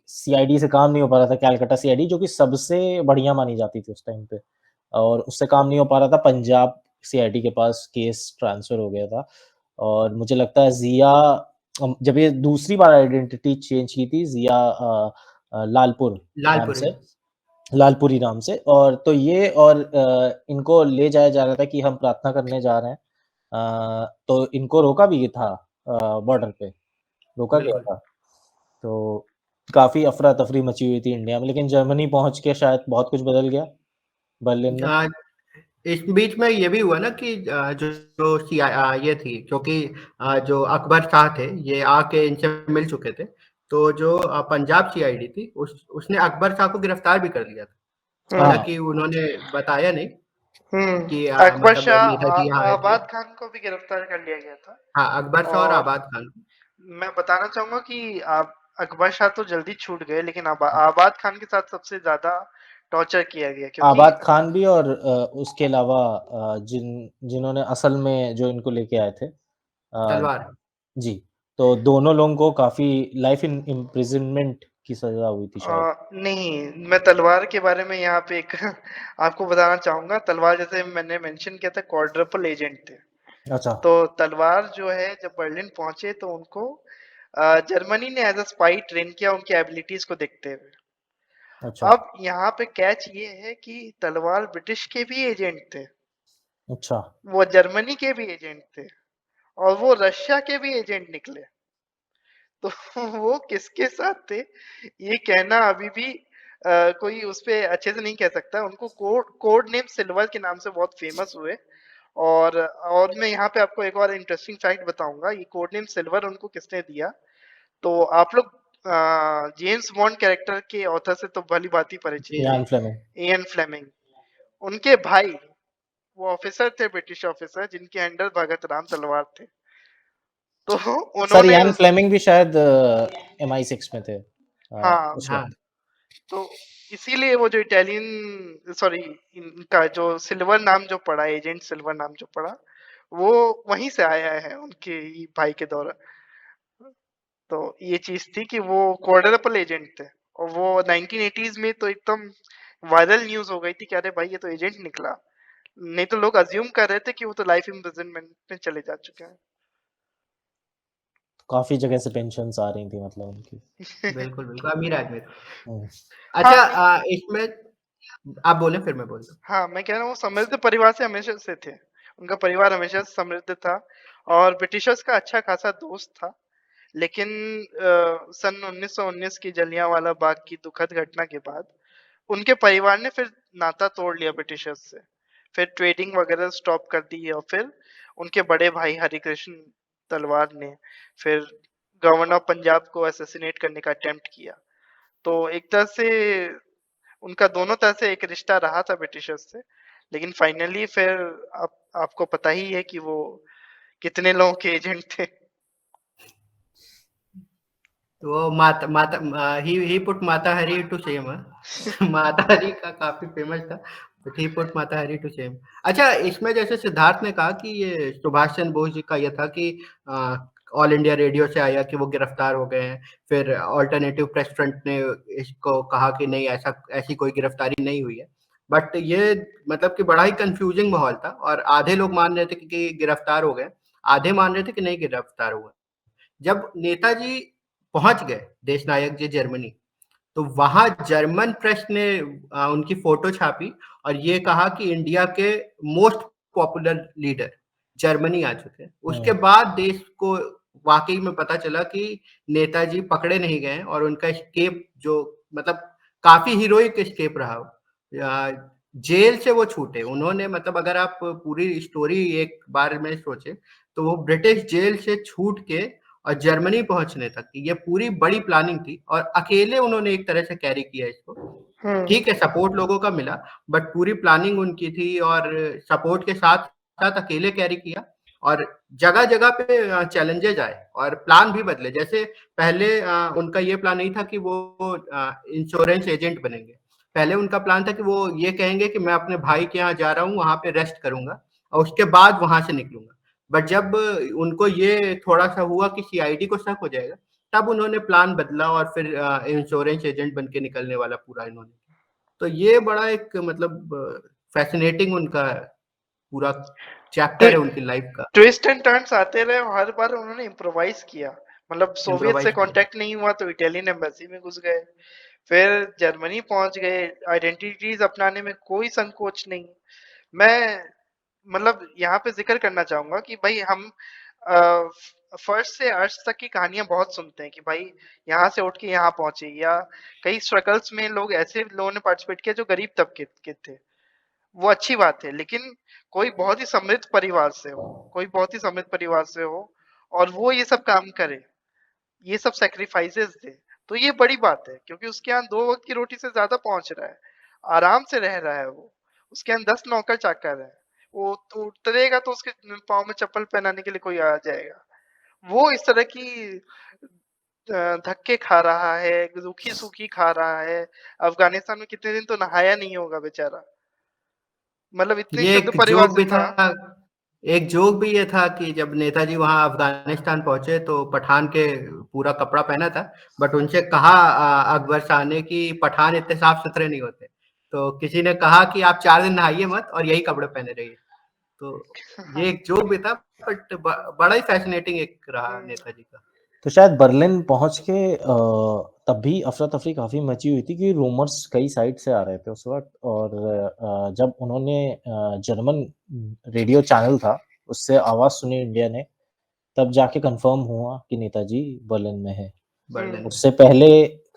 सीआईडी से काम नहीं हो पा रहा था, कलकत्ता सीआईडी जो कि सबसे बढ़िया मानी जाती थी उस टाइम पे, और उससे काम नहीं हो पा रहा था। पंजाब सीआईडी के पास केस ट्रांसफ़र हो गया था, और मुझे लगता है ज़िया जब ये दूसरी बार आइडेंटिटी चेंज की थी, ज़िया लालपुर नाम लालपुरी। से, लालपुरी नाम से, और तो ये और इनको ले जाया जा रहा था कि हम प्रार्थना करने जा रहे हैं। तो इनको रोका भी था, बॉर्डर पे रोका गया बिल्कुल। था। तो काफ़ी अफ़रा-तफ़री मची हुई थी इंडिया में, लेकिन जर्मनी पहुँच के शायद बहुत कुछ बदल गया बर्लिन में। अ, इस बीच में ये भी हुआ ना कि ये थी, क्योंकि जो अकबर शाह थे, ये आके इनसे मिल चुके थे। तो जो पंजाब सीआईडी थी, उसने अकबर शाह को गिरफ्तार भी कर लिया था। हाँ, हालाँकि उन्होंने बताया नहीं कि अकबर मतलब शाह नेताजी यहाँ आए थे। आबाद खान को भी गिरफ्तार कर लिया गया था। हाँ, अकबर शाह और और आबाद खान। मैं बताना चाहूंगा कि आप अकबर शाह तो जल्दी छूट गए, लेकिन आबाद खान के साथ सबसे ज्यादा टॉर्चर किया गया, क्योंकि आबाद खान भी, और उसके अलावा जिन्होंने असल में जो इनको लेके आए थे, तलवार। जी, तो दोनों लोगों को काफ़ी लाइफ इन इम्प्रिज़नमेंट की सज़ा हुई थी शायद। नहीं, मैं तलवार के बारे में यहाँ पे एक आपको बताना चाहूंगा। तलवार, जैसे मैंने मेंशन किया था, क्वाड्रपल एजेंट थे। अच्छा, तो तलवार जो है, जब बर्लिन पहुंचे तो उनको जर्मनी ने एज अ स्पाई ट्रेन किया, उनकी एबिलिटीज को देखते हुए। अच्छा, अब यहाँ पे कैच ये है कि तलवार ब्रिटिश के भी एजेंट थे, अच्छा, वो जर्मनी के भी एजेंट थे, और वो रशिया के भी एजेंट निकले। तो वो किसके साथ थे, ये कहना अभी भी कोई उस पे अच्छे से नहीं कह सकता। उनको कोड नेम सिल्वर के नाम से बहुत फेमस हुए। और मैं यहाँ पे आपको एक और इंटरेस्टिंग फैक्ट बताऊंगा, ये कोड नेम सिल्वर उनको किसने दिया। तो आप लोग जेम्स बॉन्ड कैरेक्टर के ऑथर से तो भली भांति परिचित जी, हैं, इयान फ्लेमिंग। Ian Fleming. उनके भाई वो ऑफिसर थे, ब्रिटिश ऑफिसर, जिनके अंडर भगत राम तलवार थे। तो सर उन्होंने इयान फ्लेमिंग भी शायद MI6 में थे हाँ, उस हाँ, वक्त। तो इसीलिए वो जो इटालियन सॉरी इनका जो सिल्वर नाम जो पड़ा, एजेंट सिल्वर नाम जो पड़ा, वो वहीं से आया है उनके ही भाई के द्वारा। तो ये चीज थी कि वो क्वाड्रपल एजेंट थे। और वो 1980s में तो एकदम वायरल न्यूज हो गई थी कि अरे भाई ये तो एजेंट निकला। नहीं तो लोग अज्यूम कर रहे थे कि वो तो लाइफ इम्प्रिजनमेंट में चले जा चुके काफी जगह से पेंशन्स आ रही थी मतलब उनकी। हैं। बिल्कुल, बिल्कुल, अमीर आदमी था। हम्म। अच्छा, हाँ नहीं, इसमें आप बोलें फिर मैं बोलता हूँ। हाँ मैं कह रहा हूँ वो समृद्ध परिवार से हमेशा से थे। उनका परिवार हमेशा से समृद्ध था और ब्रिटिशर्स का अच्छा खासा दोस्त था। लेकिन सन 1919 की जलियांवाला बाग की दुखद घटना के बाद उनके परिवार ने फिर नाता तोड़ लिया ब्रिटिशर्स से। फिर ट्रेडिंग वगैरह स्टॉप कर दी और फिर उनके बड़े भाई हरिकृष्ण तलवार ने फिर गवर्नर ऑफ पंजाब को असैसिनेट करने का अटेम्प्ट किया। तो एक तरह से उनका दोनों तरह से एक रिश्ता रहा था ब्रिटिशर्स से। लेकिन फाइनली फिर आपको पता ही है कि वो कितने लोगों के एजेंट थे। तो वो माता ही पुट माता हरी टू शेम। माता हरी का काफी फेमस था, बट ही पुट माता हरी टू शेम। अच्छा, इसमें जैसे सिद्धार्थ ने कहा कि ये सुभाष चंद्र बोस जी का ये था कि ऑल इंडिया रेडियो से आया कि वो गिरफ्तार हो गए हैं। फिर ऑल्टरनेटिव प्रेस फ्रंट ने इसको कहा कि नहीं, ऐसी कोई गिरफ्तारी नहीं हुई है। बट ये मतलब कि बड़ा ही कंफ्यूजिंग माहौल था, और आधे लोग मान रहे थे कि गिरफ्तार हो गए, आधे मान रहे थे कि नहीं गिरफ्तार हुए। जब नेताजी पहुंच गए देश नायक जी जर्मनी, तो वहां जर्मन प्रेस ने उनकी फोटो छापी और ये कहा कि इंडिया के मोस्ट पॉपुलर लीडर जर्मनी आ चुके हैं। उसके बाद देश को वाकई में पता चला कि नेताजी पकड़े नहीं गए और उनका स्केप जो मतलब काफी हीरोइक स्केप रहा। जेल से वो छूटे उन्होंने, मतलब अगर आप पूरी स्टोरी एक बार में सोचे तो वो ब्रिटिश जेल से छूट के और जर्मनी पहुंचने तक की ये पूरी बड़ी प्लानिंग थी, और अकेले उन्होंने एक तरह से कैरी किया इसको। ठीक है, सपोर्ट लोगों का मिला, बट पूरी प्लानिंग उनकी थी और सपोर्ट के साथ साथ अकेले कैरी किया। और जगह जगह पे चैलेंजेस आए और प्लान भी बदले। जैसे पहले उनका ये प्लान नहीं था कि वो इंश्योरेंस एजेंट बनेंगे। पहले उनका प्लान था कि वो ये कहेंगे कि मैं अपने भाई के यहाँ जा रहा हूँ, वहां पे रेस्ट करूंगा और उसके बाद वहां से निकलूंगा। बट जब उनको ये थोड़ा सा हुआ कि सीआईडी को शक हो जाएगा, तब उन्होंने प्लान बदला और फिर इंश्योरेंस एजेंट बन के निकलने वाला पूरा इन्होंने। तो ये बड़ा एक मतलब फैसिनेटिंग उनका पूरा चैप्टर है उनकी लाइफ का। ट्विस्ट एंड टर्न्स आते रहे और हर बार उन्होंने इम्प्रोवाइज किया। मतलब सोवियत से इम्प्रोवाइज किया। कांटेक्ट नहीं हुआ तो इटालियन एम्बेसी में घुस गए, फिर जर्मनी पहुंच गए। आइडेंटिटीज अपनाने में कोई संकोच नहीं। मैं मतलब यहाँ पे जिक्र करना चाहूंगा कि भाई हम फर्स्ट से अर्थ तक की कहानियां बहुत सुनते हैं कि भाई यहाँ से उठ के यहाँ पहुंचे, या कई स्ट्रगल्स में लोग ऐसे लोगों ने पार्टिसिपेट किया जो गरीब तबके के थे। वो अच्छी बात है, लेकिन कोई बहुत ही समृद्ध परिवार से हो, कोई बहुत ही समृद्ध परिवार से हो और वो ये सब काम करे, ये सब सैक्रिफाइसेस दे, तो ये बड़ी बात है। क्योंकि उसके यहाँ 2 वक्त की रोटी से ज़्यादा पहुँच रहा है, आराम से रह रहा है वो। उसके यहाँ 10 नौकर-चाकर हैं। वो तो उतरेगा तो उसके पाँव में चप्पल पहनाने के लिए कोई आ जाएगा। वो इस तरह की धक्के खा रहा है, रूखी-सूखी खा रहा है। अफ़गानिस्तान में कितने दिन तो नहाया नहीं होगा बेचारा। मतलब इतने ये शुद्ध एक परिवार जोक से भी था। था। एक जोक भी ये था कि जब नेताजी वहां अफगानिस्तान पहुंचे तो पठान के पूरा कपड़ा पहना था, बट उनसे कहा अकबर शाह ने कि पठान इतने साफ सुथरे नहीं होते। तो किसी ने कहा कि आप 4 दिन नहाइए मत और यही कपड़े पहने रहिए। तो ये एक जोक भी था, बट बड़ा ही फैसिनेटिंग एक रहा हुँ। नेताजी का। तो शायद बर्लिन पहुंच के तब भी अफरा तफरी काफी मची हुई थी कि रूमर्स कई साइड से आ रहे थे उस वक्त। और जब उन्होंने जर्मन रेडियो चैनल था उससे आवाज सुनी इंडिया ने, तब जाके कंफर्म हुआ कि नेताजी बर्लिन में है। बर्लिन में। उससे पहले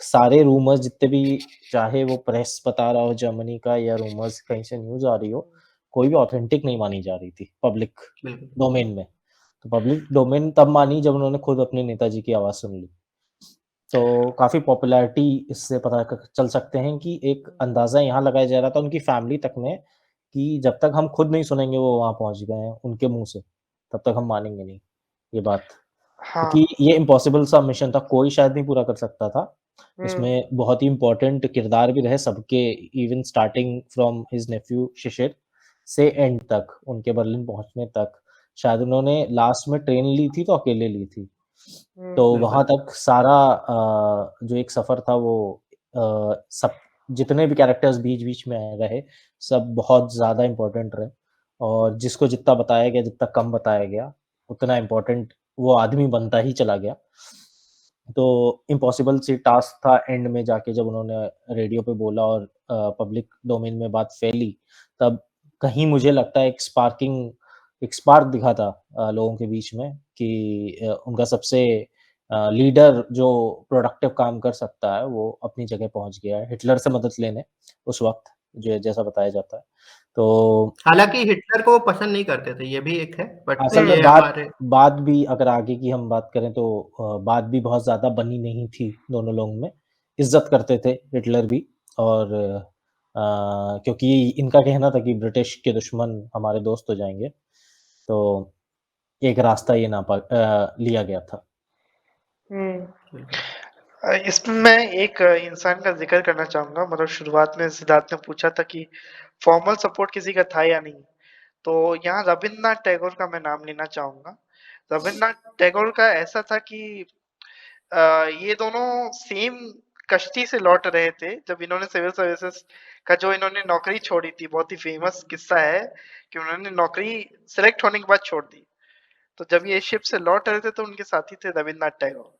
सारे रूमर्स जितने भी, चाहे वो प्रेस बता रहा हो जर्मनी का या रूमर्स कहीं से न्यूज़ आ रही हो, कोई भी ऑथेंटिक नहीं मानी जा रही थी पब्लिक बिल्कुल। डोमेन में। तो पब्लिक डोमेन तब मानी जब उन्होंने खुद अपने नेताजी की आवाज़ सुन ली। तो काफ़ी पॉपुलैरिटी इससे पता चल सकते हैं कि एक अंदाज़ा यहाँ लगाया जा रहा था उनकी फैमिली तक में कि जब तक हम खुद नहीं सुनेंगे वो वहाँ पहुँच गए हैं उनके मुँह से, तब तक हम मानेंगे नहीं ये बात। हाँ। क्योंकि ये इम्पॉसिबल सा मिशन था, कोई शायद नहीं पूरा कर सकता था। हुँ। इसमें बहुत ही इम्पोर्टेंट किरदार भी रहे सबके, even starting from his nephew Shishir से एंड तक, उनके बर्लिन पहुँचने तक। शायद उन्होंने लास्ट में ट्रेन ली थी तो अकेले ली थी। तो वहाँ बिल्कुल। तक सारा जो एक सफ़र था वो सब जितने भी कैरेक्टर्स बीच-बीच में रहे, सब बहुत ज़्यादा इम्पोर्टेंट रहे और जिसको जितना बताया गया, जितना कम बताया गया, उतना इम्पोर्टेंट वो आदमी बनता ही चला गया। तो इम्पॉसिबल सी टास्क था एंड में जाके जब उन्होंने रेडियो पे बोला और पब्लिक डोमेन में बात फैली, तब कहीं मुझे लगता है एक स्पार्क दिखा था लोगों के बीच में कि उनका सबसे लीडर जो प्रोडक्टिव काम कर सकता है, वो अपनी जगह पहुँच गया है, हिटलर से मदद लेने उस वक़्त, जो जैसा बताया जाता है। तो हालाँकि हिटलर को वो पसंद नहीं करते थे, ये भी एक है, बट असल में ये बात हमारे बात भी अगर आगे की हम बात करें तो बात भी बहुत ज़्यादा बनी नहीं थी दोनों लोगों में। इज़्ज़त करते थे हिटलर भी और क्योंकि इनका कहना था कि ब्रिटिश के दुश्मन हमारे दोस्त हो जाएँगे, तो एक रास्ता ये लिया गया था। हुँ। बिल्कुल। इसमें मैं एक इंसान का ज़िक्र करना चाहूँगा, मतलब शुरुआत में सिद्धार्थ ने पूछा था कि फॉर्मल सपोर्ट किसी का था या नहीं? तो यहाँ रवीन्द्रनाथ टैगोर का मैं नाम लेना चाहूँगा। रवीन्द्रनाथ टैगोर का ऐसा था कि ये दोनों सेम कश्ती से लौट रहे थे, जब इन्होंने सिविल सर्विसेज़ का जो इन्होंने नौकरी छोड़ी थी, बहुत ही फ़ेमस किस्सा है कि उन्होंने नौकरी सेलेक्ट होने के बाद छोड़ दी। तो जब ये शिप से लौट रहे थे, तो उनके साथी थे रवीन्द्रनाथ टैगोर।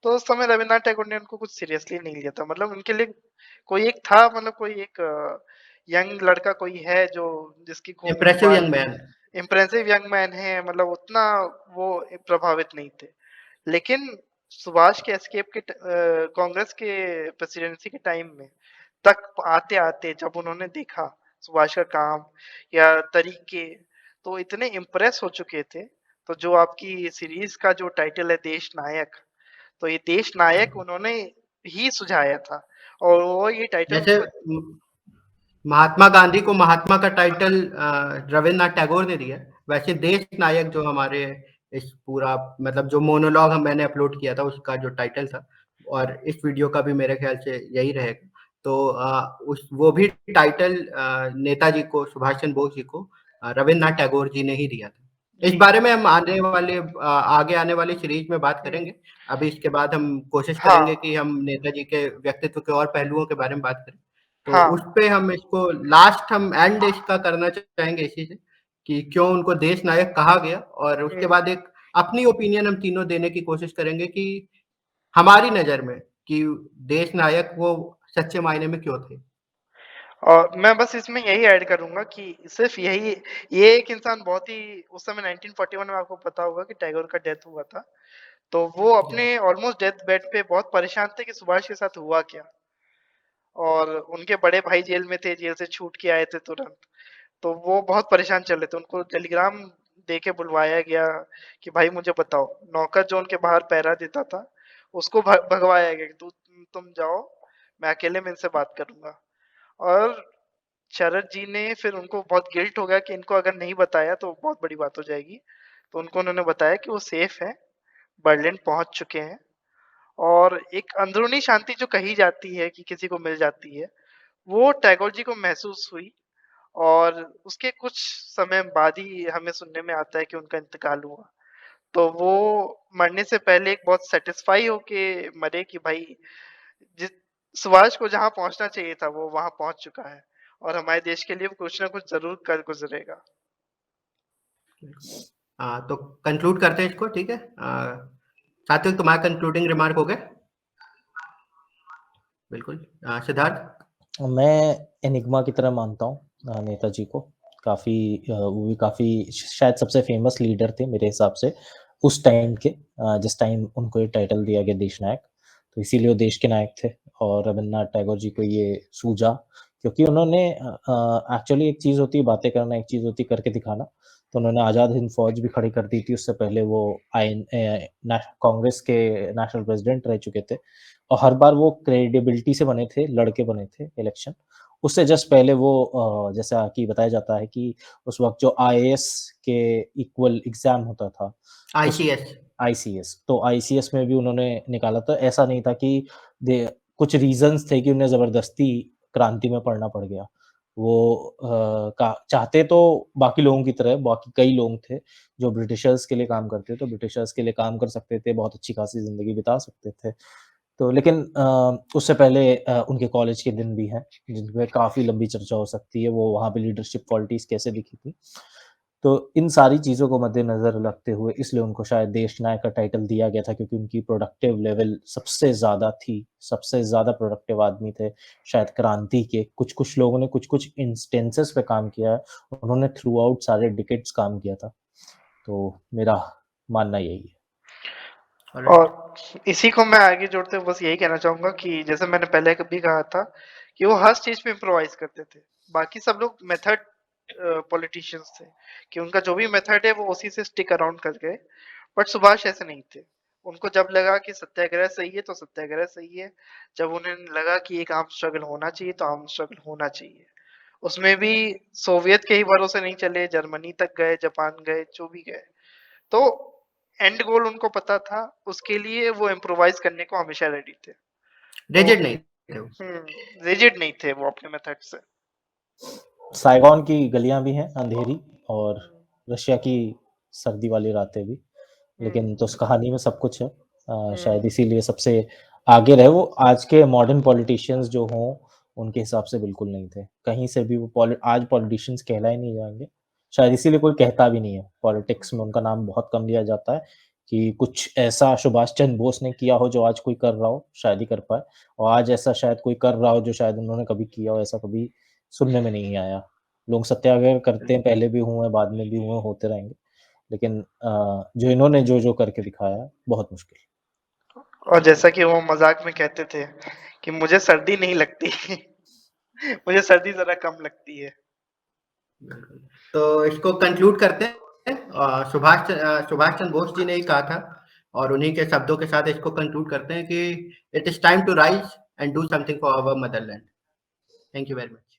तो उस समय रवीन्द्रनाथ टैगोर ने उनको कुछ सीरियसली नहीं लिया था, मतलब उनके लिए कोई एक था, मतलब कोई एक यंग लड़का कोई है जो जिसकी इम्प्रेसिव घूम-घाम young man. Impressive young man है, मतलब उतना वो प्रभावित नहीं थे। लेकिन सुभाष के एस्केप के कांग्रेस के प्रेसिडेंसी के टाइम में तक आते-आते जब उन्होंने देखा सुभाष का काम या तरीके, तो इतने इम्प्रेस हो चुके थे। तो जो आपकी सीरीज़ का जो टाइटल है देश नायक, तो ये देश नायक उन्होंने ही सुझाया था और वो ये टाइटल जैसे उनको महात्मा गांधी को महात्मा का टाइटल रवीन्द्रनाथ टैगोर ने दिया, वैसे देश नायक जो हमारे इस पूरा मतलब जो मोनोलॉग मैंने अपलोड किया था उसका जो टाइटल था, और इस वीडियो का भी मेरे ख्याल से यही रहेगा। तो उस वो भी टाइटल नेताजी को, सुभाष चंद्र बोस जी को रवीन्द्रनाथ टैगोर जी ने ही दिया था। इस जी। बारे में हम आगे आने वाली सीरीज में बात करेंगे। अभी इसके बाद हम कोशिश हाँ, करेंगे कि हम नेताजी के व्यक्तित्व के और पहलुओं के बारे में बात करें। तो हाँ। उस पे हम इसको लास्ट हम एंड इसका करना चाहेंगे इसी से, कि क्यों उनको देश नायक कहा गया, और उसके हुँ। बाद एक अपनी ओपिनियन हम तीनों देने की कोशिश करेंगे कि हमारी नज़र में कि देश नायक वो सच्चे मायने में क्यों थे? और मैं बस इसमें यही ऐड करूँगा कि सिर्फ़ यही ये एक इंसान बहुत ही उस समय 1941 में आपको पता होगा कि टैगोर का डेथ हुआ था। तो वो अपने ऑलमोस्ट डेथ बेड पे बहुत परेशान थे कि सुभाष के साथ हुआ क्या? और उनके बड़े भाई जेल में थे, जेल से छूट के आए थे तुरंत। तो वो बहुत परेशान चल रहे थे। उनको टेलीग्राम दे के बुलवाया गया कि भाई मुझे बताओ। नौकर जो उनके बाहर पहरा देता था, उसको भगवाया गया कि तुम जाओ, मैं अकेले में इनसे बात करूँगा। और शरद जी ने फिर उनको बहुत गिल्ट हो गया कि इनको अगर नहीं बताया तो बहुत बड़ी बात हो जाएगी। तो उनको उन्होंने बताया कि वो सेफ हैं, बर्लिन पहुँच चुके हैं और एक अंदरूनी शांति जो कही जाती है कि किसी को मिल जाती है, वो टैगोर जी को महसूस हुई और उसके कुछ समय बाद ही हमें सुनने में आता है कि उनका इंतकाल हुआ। तो वो मरने से पहले एक बहुत सैटिस्फाई होके मरे कि भाई जिस सुभाष को जहाँ पहुँचना चाहिए था वो वहाँ पहुँच चुका है और हमारे देश के लिए वो कुछ ना कुछ ज़रूर कर गुज़रेगा। तो कंक्लूड करते हैं इसको, ठीक है? सात्विक, तुम्हारा कंक्लूडिंग रिमार्क हो गए? बिल्कुल। सिद्धार्थ? मैं एनिग्मा की तरह मानता हूँ नेताजी को। काफ़ी वो भी काफ़ी शायद सबसे फ़ेमस लीडर थे मेरे हिसाब से उस टाइम के, जिस टाइम उनको ये टाइटल दिया गया देश नायक। तो इसीलिए वो देश के नायक थे और रविन्द्रनाथ टैगोर जी को ये सूझा, क्योंकि उन्होंने एक्चुअली एक चीज़ होती है बातें करना, एक चीज़ होती है करके दिखाना। तो उन्होंने आज़ाद हिंद फौज भी खड़ी कर दी थी, उससे पहले वो कांग्रेस के नेशनल प्रेसिडेंट रह चुके थे और हर बार वो क्रेडिबिलिटी से बने थे, लड़के बने थे इलेक्शन। उससे जस्ट पहले वो जैसा कि बताया जाता है कि उस वक़्त जो आईएएस के इक्वल एग्ज़ाम होता था, आईसीएस आईसीएस, तो आईसीएस में भी उन्होंने निकाला था। ऐसा नहीं था कि दे कुछ रीज़न्स थे कि उन्हें ज़बरदस्ती क्रांति में पढ़ना पड़ गया। वो का चाहते तो बाकी लोगों की तरह बाकी कई लोग थे, जो ब्रिटिशर्स के लिए काम करते थे, तो ब्रिटिशर्स के लिए काम कर सकते थे, बहुत अच्छी खासी ज़िंदगी बिता सकते थे। तो लेकिन उससे पहले उनके कॉलेज के दिन भी हैं, जिनपे काफ़ी लंबी चर्चा हो सकती है, वो वहाँ पे लीडरशिप क्वालिटीज़ कैसे दिखी थी। तो इन सारी चीज़ों को मद्देनज़र रखते हुए इसलिए उनको शायद देश नायक का टाइटल दिया गया था, क्योंकि उनकी प्रोडक्टिव लेवल सबसे ज़्यादा थी, सबसे ज़्यादा प्रोडक्टिव आदमी थे, शायद क्रांति के। कुछ-कुछ लोगों ने कुछ-कुछ इंस्टेंसेस पे काम किया है, उन्होंने थ्रू आउट सारे डिकेड्स काम किया था। तो मेरा मानना यही है। और इसी को मैं आगे जोड़ते हुए बस यही कहना चाहूँगा कि जैसे मैंने पहले भी कहा था कि वो हर चीज़ पे इम्प्रोवाइज़ करते थे। बाकी सब लोग मेथड पॉलिटिशियंस थे कि उनका जो भी मेथड है वो उसी से स्टिक अराउंड कर गए। बट सुभाष ऐसे नहीं थे। उनको जब लगा कि सत्याग्रह सही है तो सत्याग्रह सही है। जब उन्हें लगा कि एक आर्म्ड स्ट्रगल होना चाहिए तो आर्म्ड स्ट्रगल होना चाहिए। उसमें भी सोवियत के ही भरोसे नहीं चले, जर्मनी तक गए, जापान गए, जो भी गए। तो एंड गोल उनको पता था, उसके लिए वो इम्प्रोवाइज़ करने को हमेशा रेडी थे। तो रिजिड नहीं थे वो। रिजिड नहीं थे वो अपने मेथड से। साइगॉन की गलियाँ भी हैं अंधेरी और रशिया की सर्दी वाली रातें भी, लेकिन तो उस कहानी में सब कुछ है। शायद इसीलिए सबसे आगे रहे वो। आज के मॉडर्न पॉलिटिशियंस जो हों, उनके हिसाब से बिल्कुल नहीं थे। कहीं से भी वो आज पॉलिटिशियंस कहलाए नहीं जाएँगे। शायद इसीलिए कोई कहता भी नहीं है। पॉलिटिक्स में उनका नाम बहुत कम लिया जाता है कि कुछ ऐसा सुभाष चंद्र बोस ने किया हो जो आज कोई कर रहा हो, शायद ही कर पाए, और आज ऐसा शायद कोई कर रहा हो जो शायद उन्होंने कभी किया हो, ऐसा कभी सुनने में नहीं आया। लोग सत्याग्रह करते हैं, पहले भी हुए हैं, बाद में भी हुए, होते रहेंगे। लेकिन जो इन्होंने जो-जो करके दिखाया, बहुत मुश्किल। और जैसा कि वो मज़ाक में कहते थे कि मुझे सर्दी नहीं लगती, मुझे सर्दी ज़रा कम लगती है। तो इसको कंक्लूड करते हैं। सुभाष चंद्र बोस जी ने ही कहा था और उन्हीं के शब्दों के साथ इसको कंक्लूड करते हैं कि it is time to rise and do something for our motherland. Thank you very much.